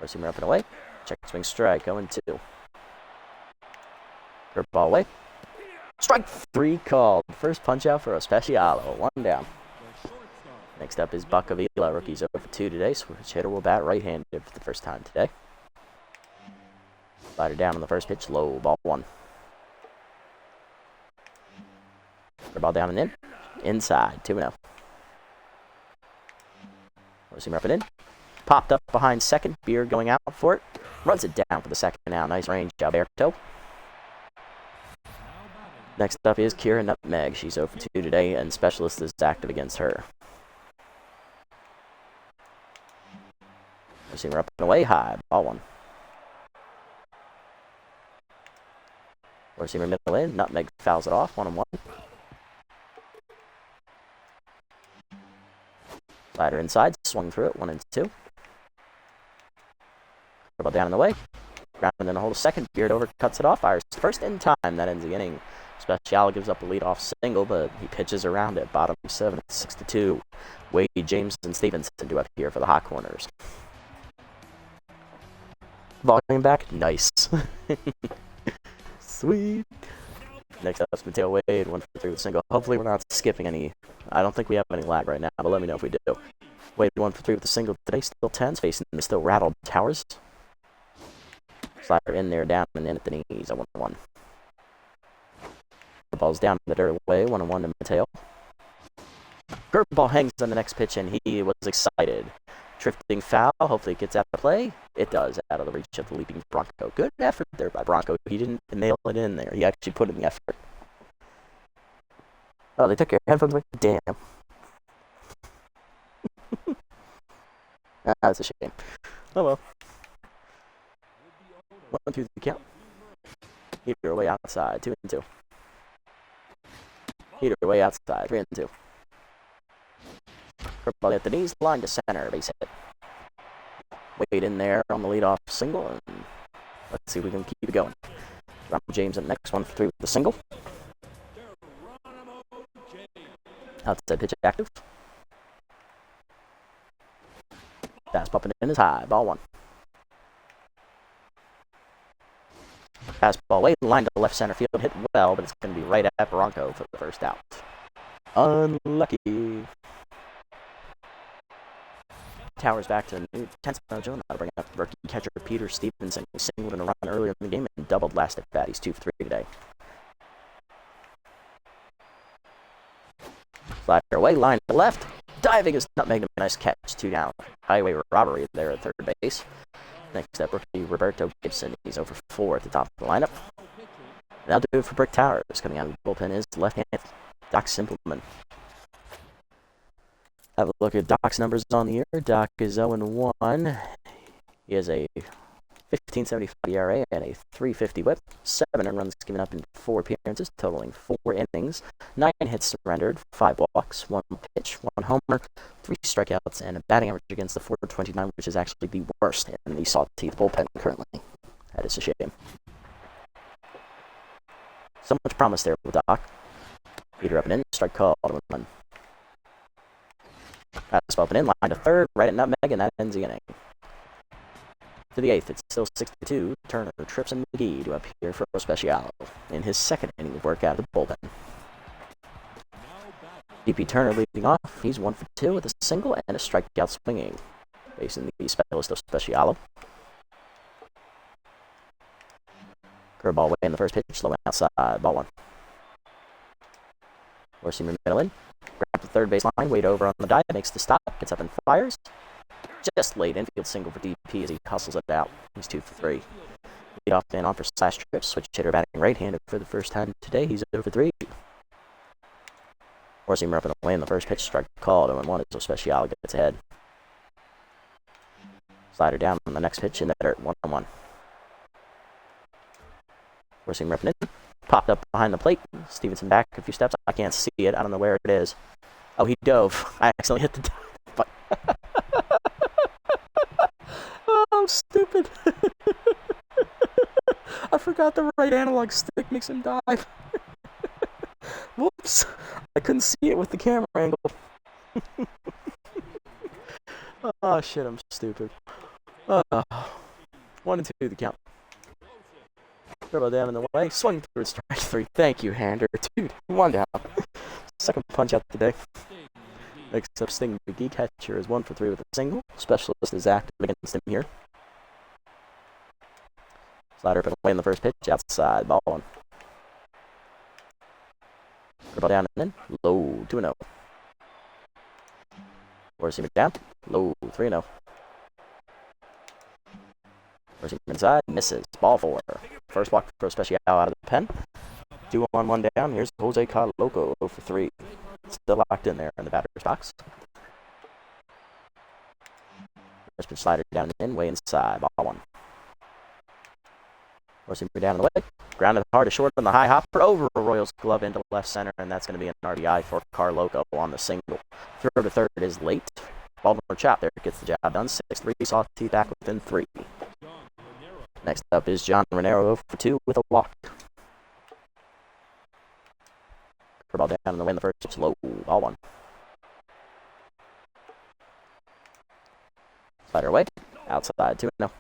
Receiver up and away. Check swing strike. 0-2. Curveball away. Strike 3 called. First punch out for Especialo. 1 down. Next up is Buck Avila. Rookie's 0 for 2 today. Switch hitter will bat right-handed for the first time today. Slider down on the first pitch. Low. Ball 1. Ball down and in. Inside. 2-0. Receiver up and in. Popped up behind second. Beard going out for it. Runs it down for the second now. Nice range, Alberto. Next up is Kira Nutmeg. She's 0 for 2 today, and Specialist is active against her. Receiver up and away. High. Ball 1. Receiver middle in. Nutmeg fouls it off. 1-1. Slider inside. Swung through it. 1-2. Ball down in the way. Ground and then a hold of second. Beard over, cuts it off. Fires first in time. That ends the inning. Special gives up a leadoff single, but he pitches around it. Bottom 7, 6-2. Wade, James, and Stevenson do up here for the hot corners. Volume back. Nice. Sweet. Next up is Mateo Wade. 1 for 3 with single. Hopefully we're not skipping any. I don't think we have any lag right now, but let me know if we do. Wade 1 for 3 with a single today. Still 10s, facing the still rattled Towers. Slider in there, down and in at the knees. A 1-1. Ball's down the dirt away. 1-1 to Mateo. Curveball hangs on the next pitch, and he was excited. Drifting foul. Hopefully it gets out of play. It does, out of the reach of the leaping Bronco. Good effort there by Bronco. He didn't nail it in there. He actually put in the effort. Oh, they took your headphones away? Damn. That's a shame. Oh well. 1-2 the count. Heater away outside. 2-2. Heater away outside. 3-2. Curveball at the knees, line to center, base hit. Wade in there on the leadoff single, and let's see if we can keep it going. Ron James at the next 1 for 3 with the single. Outside pitch active. Fast popping in is high, ball 1. Fastball Wade, line to left center field, hit well, but it's going to be right at Bronco for the first out. Unlucky. Towers back to new 10th mojo. Now to bring up rookie catcher Peter Stevenson, who singled in a run earlier in the game and doubled last at bat. He's 2 for 3 today. Slider away, line to left. Diving is nutmeg, a nice catch. 2 down. Highway robbery there at third base. Next up, rookie Roberto Gibson. He's over 4 at the top of the lineup. That'll do it for Brick Towers. Coming out of the bullpen is left-hand Doc Simpleman. Have a look at Doc's numbers on the year. Doc is 0-1. He has a 15.75 ERA and a 3.50 whip. 7 earned runs given up in 4 appearances, totaling 4 innings. 9 hits surrendered, 5 walks, 1 pitch, 1 homer, 3 strikeouts, and a batting average against the .429, which is actually the worst in the Sawteeth bullpen currently. That is a shame. So much promise there with Doc. Heater up and in, strike call, 1-1. Fastball up and in, line to third, right at nutmeg, and that ends the inning. To the 8th, it's still 6-2. Turner, Trips, and McGee to appear for a special in his second inning of work out of the bullpen. DP Turner leading off. He's 1 for 2 with a single and a strikeout swinging. Facing the specialist of Specialo. Curveball away in the first pitch, low outside, ball 1. Forcing middle in. Grab the third base line, Wade over on the dive, makes the stop, gets up and fires. Just late infield single for DP as he hustles it out. He's 2 for 3. Lead off man on for slash trips. Switch hitter batting right-handed for the first time today. He's 0 for 3. Forcing him up and away in the first pitch. Strike called. 0-1 as Special gets ahead. Slider down on the next pitch in the dirt. 1-1. Forcing him up and in. Popped up behind the plate. Stevenson back a few steps. I can't see it. I don't know where it is. Oh, he dove. I accidentally hit the dive. Oh, I'm stupid. I forgot the right analog stick makes him dive. Whoops. I couldn't see it with the camera angle. Oh, shit, I'm stupid. 1-2 the count. Throw down in the way. Swung through strike 3. Thank you, Hander. Dude, 1 down. Second punch out today. Next up, Sting McGee. Catcher is 1 for 3 with a single. Specialist is active against him here. Slider up and away in the first pitch. Outside. Ball 1. Ball down and in. Low. 2-0. Forcing it down. Low. 3-0. Forcing him inside. Misses. Ball 4. First walk for Special out of the pen. 2 on 1 down. Here's Jose Carloco 0 for 3. Still locked in there in the batter's box. First pitch slider down and in. Way inside. Ball 1. Forcing him down and away. Grounded hard to short on the high hopper. Over Royals glove into left center. And that's going to be an RBI for Carloco on the single. Throw to third is late. Baltimore chop there. Gets the job done. 6-3. Sawteeth back within 3. Next up is John Renero 0 for 2 with a walk. Ball down and the way in the first pitch. Low. Ball 1. Slider away. Outside 2-0.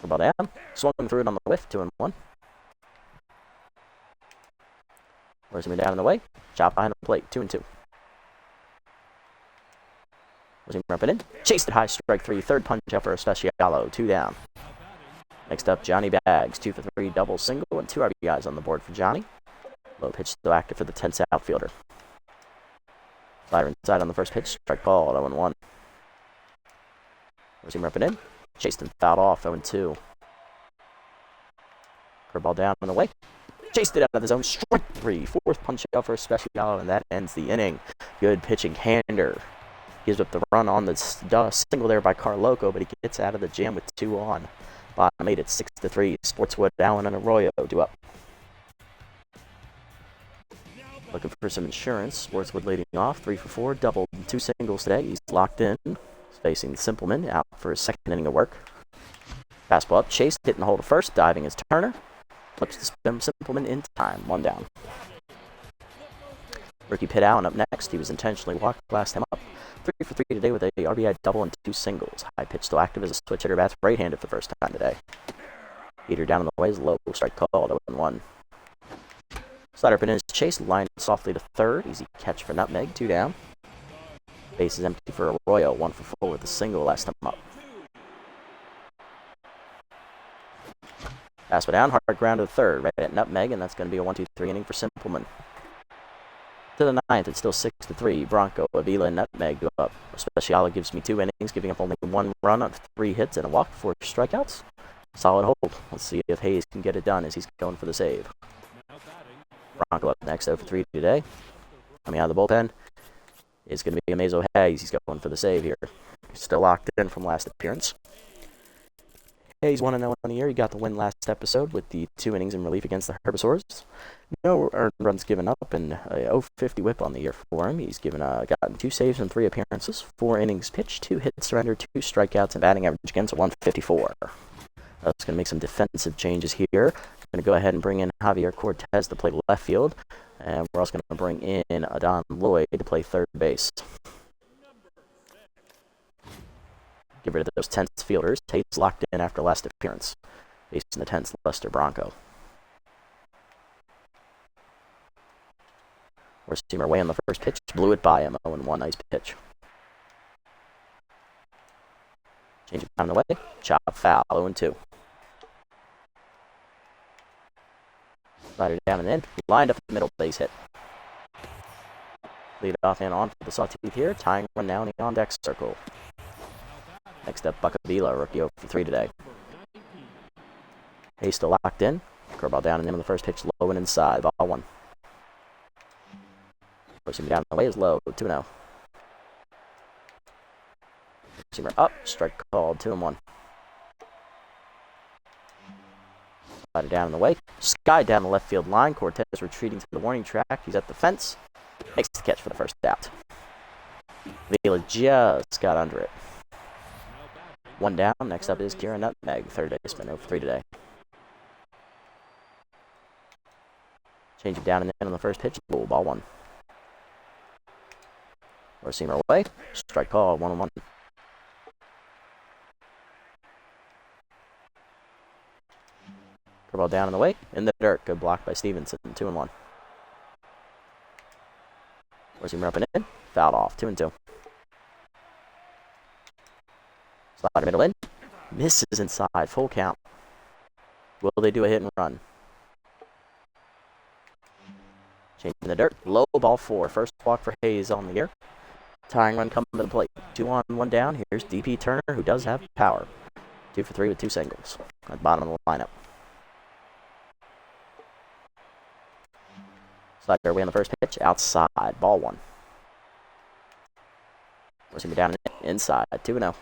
Ball down. Swung through it on the whiff. 2-1. Forcing me down in the way. Chop behind the plate. 2-2. Seamer up and in. Chased it high, strike 3. Third punch out for Especialo. 2 down. Next up, Johnny Bags. 2 for 3, double single, and 2 RBIs on the board for Johnny. Low pitch still active for the tense outfielder. Slider inside on the first pitch. Strike called. 0-1. Seamer up and in. Chased and fouled off. 0-2. Curveball down and away. Chased it out of the zone. Strike 3. Fourth punch out for Especialo, and that ends the inning. Good pitching. Hander gives up the run on the single there by Carloco, but he gets out of the jam with 2 on. Bottom made it 6-3. Sportswood, Allen, and Arroyo due up. Looking for some insurance. Sportswood leading off. 3 for 4. Doubled 2 singles today. He's locked in. He's facing Simpleman out for his second inning of work. Fastball up. Chase hitting the hole to first. Diving is Turner. Flips to Simpleman in time. 1 down. Rookie Pitt Allen up next. He was intentionally walked last time up. 3 for 3 today with a RBI double and 2 singles. High pitch still active as a switch hitter. Bats right-handed for the first time today. Heater down on the way is low. Strike called. 0-1. Slider up in his chase. Lined softly to third. Easy catch for Nutmeg. 2 down. Base is empty for Arroyo. 1 for 4 with a single last time up. Fastball down. Hard ground to the third. Right at Nutmeg, and that's going to be a 1-2-3 inning for Simpleman. To the ninth, it's still 6-3. Bronco, Avila, and Nutmeg go up. Especialo gives me 2 innings, giving up only 1 run on 3 hits and a walk, 4 strikeouts. Solid hold. Let's see if Hayes can get it done as he's going for the save. Bronco up next, 0 for 3 today. Coming out of the bullpen is going to be Amazo Hayes. He's going for the save here. Still locked in from last appearance. Hayes 1-0 on the year. He got the win last episode with the 2 innings in relief against the Herbivores. No earned runs given up and a 0.50 whip on the year for him. He's gotten 2 saves and 3 appearances, 4 innings pitched, 2 hits surrendered, 2 strikeouts, and batting average against a 154. That's going to make some defensive changes here. Going to go ahead and bring in Javier Cortez to play left field, and we're also going to bring in Adon Lloyd to play third base. Get rid of those tense fielders. Tate's locked in after last appearance, facing the tense Lester Bronco. We're seeing our way on the first pitch. Blew it by him. 0-1. Nice pitch. Change it down the way. Chop foul. 0-2. Slider down and in. Lined up the middle. Base hit. Lead it off and on for the Sawteeth here. Tying run now in the on-deck circle. Next up, Avila, rookie 0 for 3 today. Hayes still locked in. Curveball down and in on the first pitch. Low and inside. Ball 1. Pushing down the way is low. 2-0. Seamer up. Strike called. 2-1. Slider down in the way. Sky down the left field line. Cortez retreating to the warning track. He's at the fence. Makes the catch for the first out. Avila just got under it. 1 down. Next up is Kieran Nutmeg, third baseman, 0 for 3 today. Change it down and in on the first pitch. Ball 1. Or Seamer away. Strike call. 1-1. Curveball down in the way. In the dirt. Good block by Stevenson. 2-1. Or Seamer up and in. Fouled off. 2-2. Slider middle in. Misses inside. Full count. Will they do a hit and run? Changing the dirt. Low ball 4. First walk for Hayes on the year. Tying run coming to the plate. 2 on, 1 down. Here's DP Turner, who does have power. 2 for 3 with 2 singles. At the bottom of the lineup. Slider away on the first pitch. Outside. Ball 1. Pushing me down and inside. 2-0.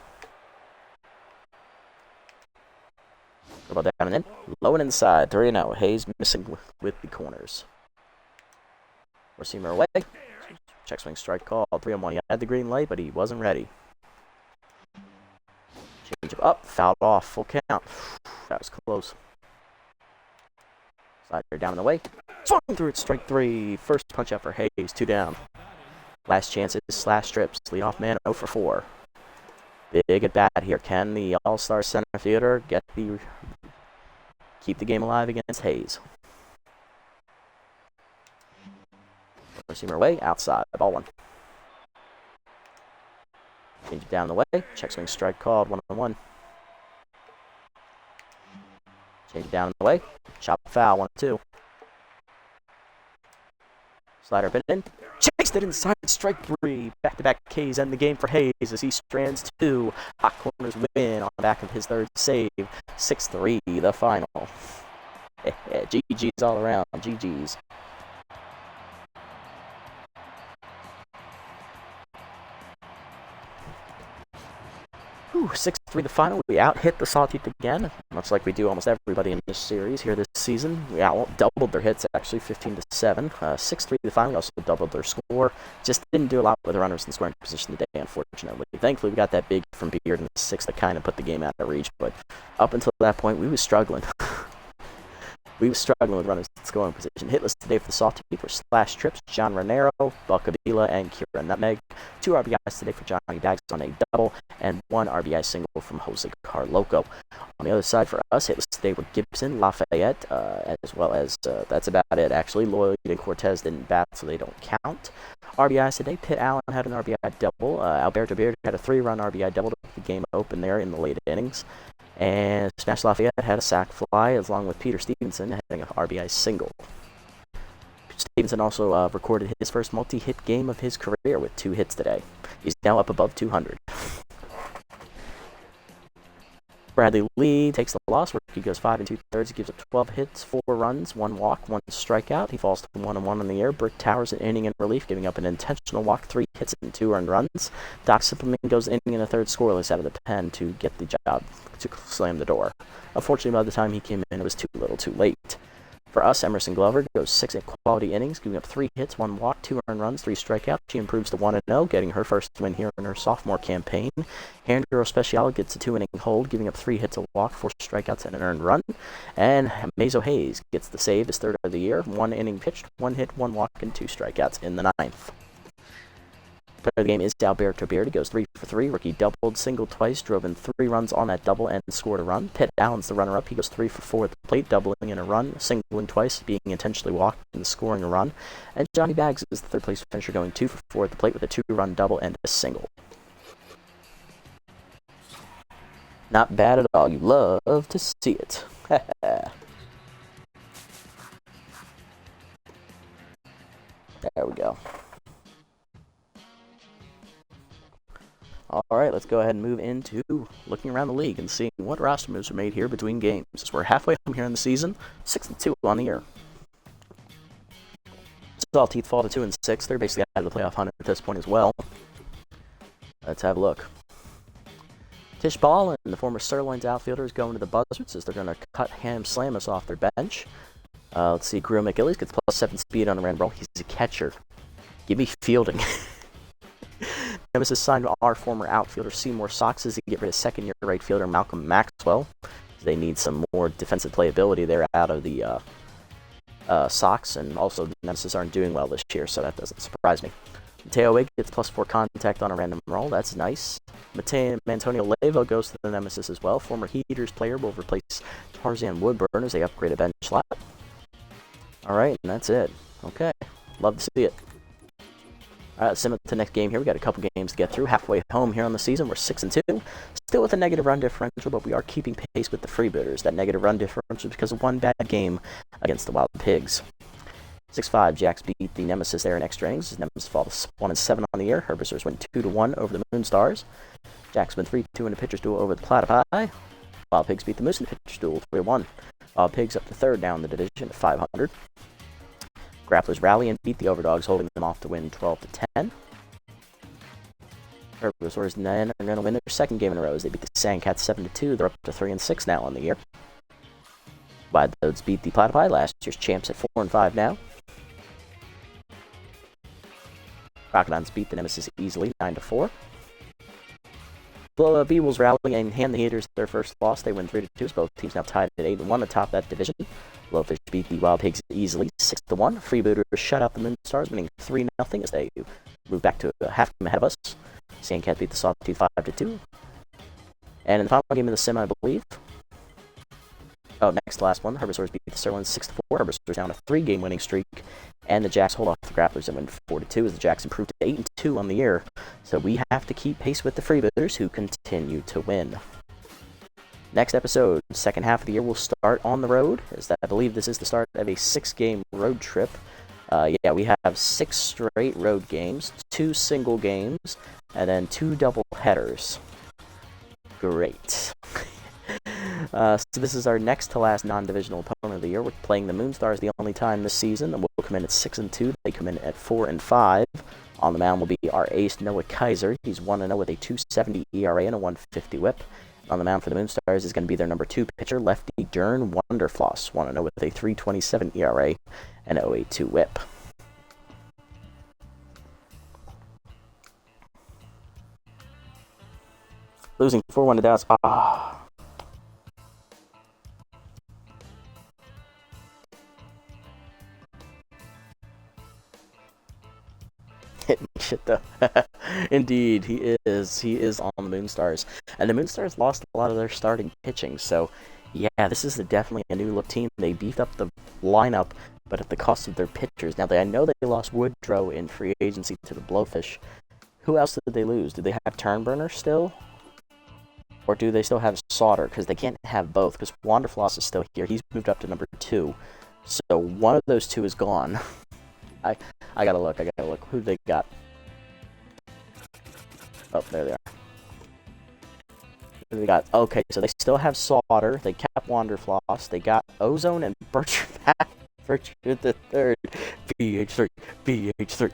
Curveball down and in. Low and inside. 3-0. Hayes missing with the corners. Or Seamer away. Check swing strike call. 3-1. He had the green light, but he wasn't ready. Change up. Fouled off. Full count. That was close. Slider down in the way. Swung through it. Strike 3. First punch out for Hayes. 2 down. Last chances. Slash strips. Leadoff man 0 for 4. Big at bat here. Can the all-star center fielder keep the game alive against Hayes? Seamer away, outside, ball 1. Change it down the way. Check swing strike called. 1-1. Change it down the way. Chop foul. 1-2. Slider bit in. Chased it inside. Strike 3. Back-to-back Ks end the game for Hayes as he strands 2. Hot Corners win on the back of his third save. 6-3 the final. GG's all around. GG's. 6-3 the final. We out-hit the Sawteeth again, much like we do almost everybody in this series here this season. We doubled their hits, actually, 15-7. 6-3 the final. We also doubled their score. Just didn't do a lot with the runners in scoring position today, unfortunately. Thankfully, we got that big from Beard in the 6th that kind of put the game out of reach, but up until that point, we was struggling. We were struggling with runners in scoring position. Hitless today for the Sawteeth were Slash Trips, John Ranero, Buck Avila, and Kira Nutmeg. 2 RBIs today for Johnny Bags on a double, and 1 RBI single from Jose Carloco. On the other side for us, hitless today were Gibson, Lafayette, as well as, that's about it, actually. Lloyd and Cortez didn't bat, so they don't count. RBIs today, Pitt Allen had an RBI double. Alberto Beard had a 3-run RBI double to keep the game open there in the late innings. And Smash Lafayette had a sac fly, along with Peter Stevenson having an RBI single. Stevenson also recorded his first multi-hit game of his career with 2 hits today. He's now up above 200. Bradley Lee takes the loss. He goes 5 2/3. He gives up 12 hits, 4 runs, 1 walk, 1 strikeout. He falls to 1-1 in the year. Brick Towers an inning in relief, giving up an intentional walk, 3 hits and 2 earned runs. Doc Simpleman goes inning in a third scoreless out of the pen to get the job to slam the door. Unfortunately, by the time he came in, it was too little, too late. For us, Emerson Glover goes 6 quality innings, giving up 3 hits, 1 walk, 2 earned runs, 3 strikeouts. She improves to 1-0, getting her first win here in her sophomore campaign. Handler Special gets a 2-inning hold, giving up 3 hits, a walk, 4 strikeouts, and an earned run. And Mazo Hayes gets the save, his 3rd of the year. 1 inning pitched, 1 hit, 1 walk, and 2 strikeouts in the 9th. Player of the game is Alberto Beard. He goes 3 for 3. Rookie doubled, singled twice, drove in 3 runs on that double, and scored a run. Pitt Allen's the runner-up. He goes 3 for 4 at the plate, doubling in a run, singling twice, being intentionally walked, and scoring a run. And Johnny Bags is the 3rd place finisher, going 2 for 4 at the plate with a 2-run double and a single. Not bad at all. You love to see it. There we go. Alright, let's go ahead and move into looking around the league and seeing what roster moves are made here between games. As we're halfway home here in the season, 6-2 on the year. Sawteeth fall to 2-6. They're basically out of the playoff hunt at this point as well. Let's have a look. Tish Ball and the former Sirloins outfielders going to the Buzzards as they're going to cut Ham Slamus off their bench. Let's see, Greer McGillies gets +7 speed on a random roll. He's a catcher. Give me fielding. Nemesis signed our former outfielder Seymour Soxes to get rid of 2nd-year right fielder Malcolm Maxwell. They need some more defensive playability there out of the Sox, and also the Nemesis aren't doing well this year, so that doesn't surprise me. Mateo Wig gets +4 contact on a random roll. That's nice. Antonio Leyva goes to the Nemesis as well. Former Heaters player will replace Tarzan Woodburn as they upgrade a bench slot. Alright, and that's it. Okay, love to see it. Alright, let's send to the next game here. We got a couple games to get through. Halfway home here on the season, we're 6-2. Still with a negative run differential, but we are keeping pace with the Freebooters. That negative run differential is because of 1 bad game against the Wild Pigs. 6-5, Jacks beat the Nemesis there in extra innings. Nemesis falls 1-7 on the year. Herbicers went 2-1 over the Moonstars. Jacks win 3-2 in the pitcher's duel over the Platypi. Wild Pigs beat the Moose in the pitcher's duel 3-1. Wild Pigs up to 3rd now in the division at 500. Grapplers rally and beat the Overdogs, holding them off to win 12-10. Herbivores then are going to win their 2nd game in a row as they beat the Sandcats 7-2. They're up to 3-6 now on the year. Wideloads beat the Platypi, last year's champs, at 4-5 now. Crocodons beat the Nemesis easily, 9-4. Beewles rally and hand the Heaters their first loss. They win 3-2, as both teams now tied at 8-1 atop that division. Blowfish beat the Wild Pigs easily, 6-1. Freebooters shut out the Moonstars, winning 3-0 as they move back to a half game ahead of us. Sandcats beat the Sawteeth 5-2. And in the final game of the sim, I believe. Oh, next to last one, Herbivores beat the Sirloins 6-4. Herbivores down a 3-game winning streak. And the Jacks hold off the Grapplers and win 4-2 as the Jacks improved to 8-2 on the year. So we have to keep pace with the freebooters, who continue to win. Next episode, second half of the year, will start on the road, as I believe this is the start of a 6-game road trip. Yeah, we have 6 straight road games, 2 single games, and then 2 double headers. Great. So this is our next to last non-divisional opponent of the year. We're playing the Moonstars the only time this season, and we'll come in at 6-2. They come in at 4-5. On the mound will be our ace, Noah Kaiser. He's 1-0 with a 2.70 ERA and a 1.50 whip. On the mound for the Moonstars is going to be their number 2 pitcher, lefty Dern Wonderfloss, 1-0 with a 3.27 ERA and a 0.82 whip. Losing 4-1 to Dallas. Hitting shit though. Indeed, he is. He is on the Moonstars. And the Moonstars lost a lot of their starting pitching, so yeah, this is definitely a new look team. They beefed up the lineup, but at the cost of their pitchers. Now, I know they lost Woodrow in free agency to the Blowfish. Who else did they lose? Did they have Turnburner still? Or do they still have Sauter? Because they can't have both, because Wanderfloss is still here. He's moved up to number 2. So one of those 2 is gone. I gotta look. Who they got? Oh, there they are. Who they got? Okay, so they still have Sauter. They kept Wanderfloss. They got Ozone and Bertrand back. Bertrand the third. BH3. BH3.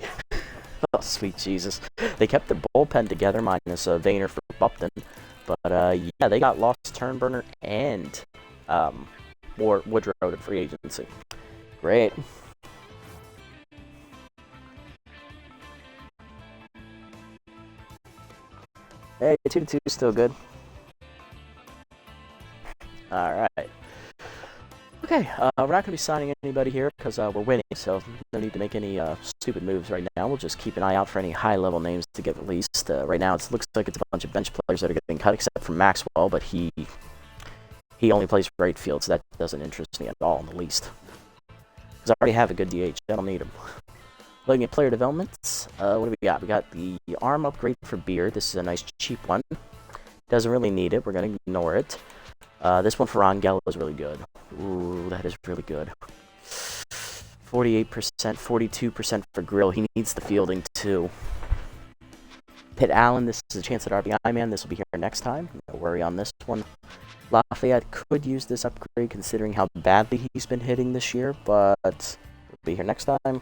Oh, sweet Jesus. They kept their bullpen together, minus Vayner for Bupton. But, yeah, they got lost Turnburner and Woodrow to free agency. Great. Hey, 2-2 is still good. Alright. Okay, we're not going to be signing anybody here because we're winning, so no need to make any stupid moves right now. We'll just keep an eye out for any high-level names to get released. Right now, it looks like it's a bunch of bench players that are getting cut, except for Maxwell, but he only plays right field, so that doesn't interest me at all in the least. Because I already have a good DH. I don't need him. Looking at player developments, what do we got? We got the arm upgrade for Beard. This is a nice cheap one. Doesn't really need it. We're going to ignore it. This one for Rangel is really good. Ooh, that is really good. 48%, 42% for Grill. He needs the fielding too. Pitt Allen, this is a chance at RBI man. This will be here next time. No worry on this one. Lafayette could use this upgrade considering how badly he's been hitting this year, but we'll be here next time.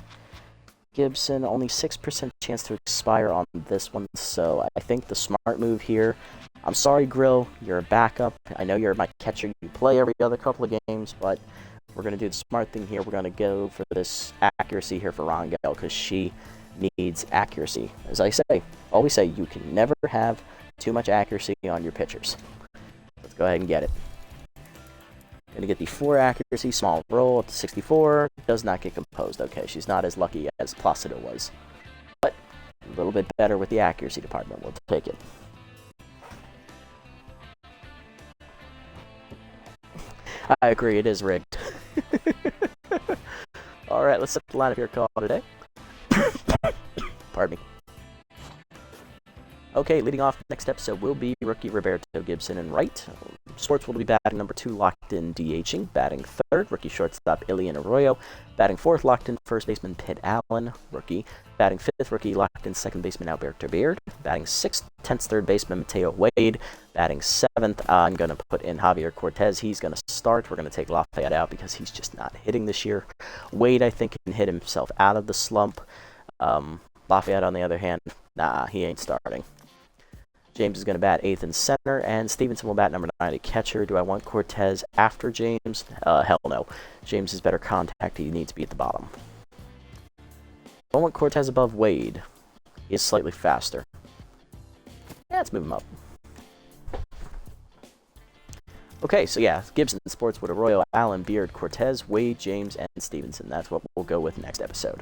Gibson, only 6% chance to expire on this one, so I think the smart move here. I'm sorry, Grill, you're a backup. I know you're my catcher. You play every other couple of games, but we're going to do the smart thing here. We're going to go for this accuracy here for Rangel because she needs accuracy. As I say, always say, you can never have too much accuracy on your pitchers. Let's go ahead and get it. Going to get the 4 accuracy, small roll up to 64. Does not get composed. Okay, she's not as lucky as Placido was. But a little bit better with the accuracy department. We'll take it. I agree, it is rigged. Alright, let's set the lineup here call today. Pardon me. Okay, leading off next episode will be rookie Roberto Gibson in right. Sports will be batting number 2, locked in DHing. Batting third, rookie shortstop Ilian Arroyo. Batting fourth, locked in first baseman Pitt Allen, rookie. Batting fifth, rookie locked in second baseman Alberto Beard. Batting sixth, 10th third baseman Mateo Wade. Batting seventh, I'm going to put in Javier Cortez. He's going to start. We're going to take Lafayette out because he's just not hitting this year. Wade, I think, can hit himself out of the slump. Lafayette, on the other hand, nah, he ain't starting. James is going to bat 8th in center, and Stevenson will bat number 9 at catcher. Do I want Cortez after James? Hell no. James is better contact. He needs to be at the bottom. I want Cortez above Wade. He is slightly faster. Yeah, let's move him up. Okay, so yeah, Gibson, Sportswood, Arroyo, Allen, Beard, Cortez, Wade, James, and Stevenson. That's what we'll go with next episode.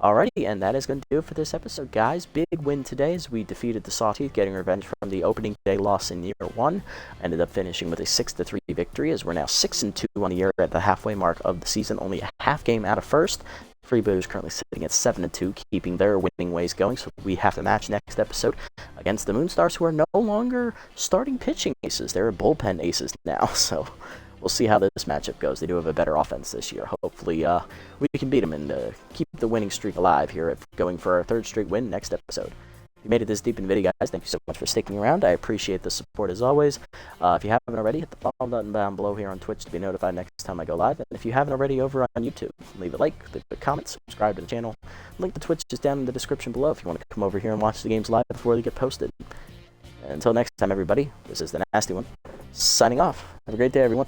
Alrighty, and that is going to do it for this episode, guys. Big win today as we defeated the Sawteeth, getting revenge from the opening day loss in year 1. Ended up finishing with a 6-3 victory, as we're now 6-2 on the year at the halfway mark of the season, only a half game out of first. Freebooters currently sitting at 7-2, keeping their winning ways going. So we have to match next episode against the Moonstars, who are no longer starting pitching aces. They're bullpen aces now. So we'll see how this matchup goes. They do have a better offense this year. Hopefully we can beat them and keep the winning streak alive here at going for our third straight win next episode. If you made it this deep in the video, guys, thank you so much for sticking around. I appreciate the support as always. If you haven't already, hit the follow button down below here on Twitch to be notified next time I go live. And if you haven't already over on YouTube, leave a like, leave a comment, subscribe to the channel. Link to Twitch is down in the description below if you want to come over here and watch the games live before they get posted. Until next time, everybody, this is the Nasty One, signing off. Have a great day, everyone.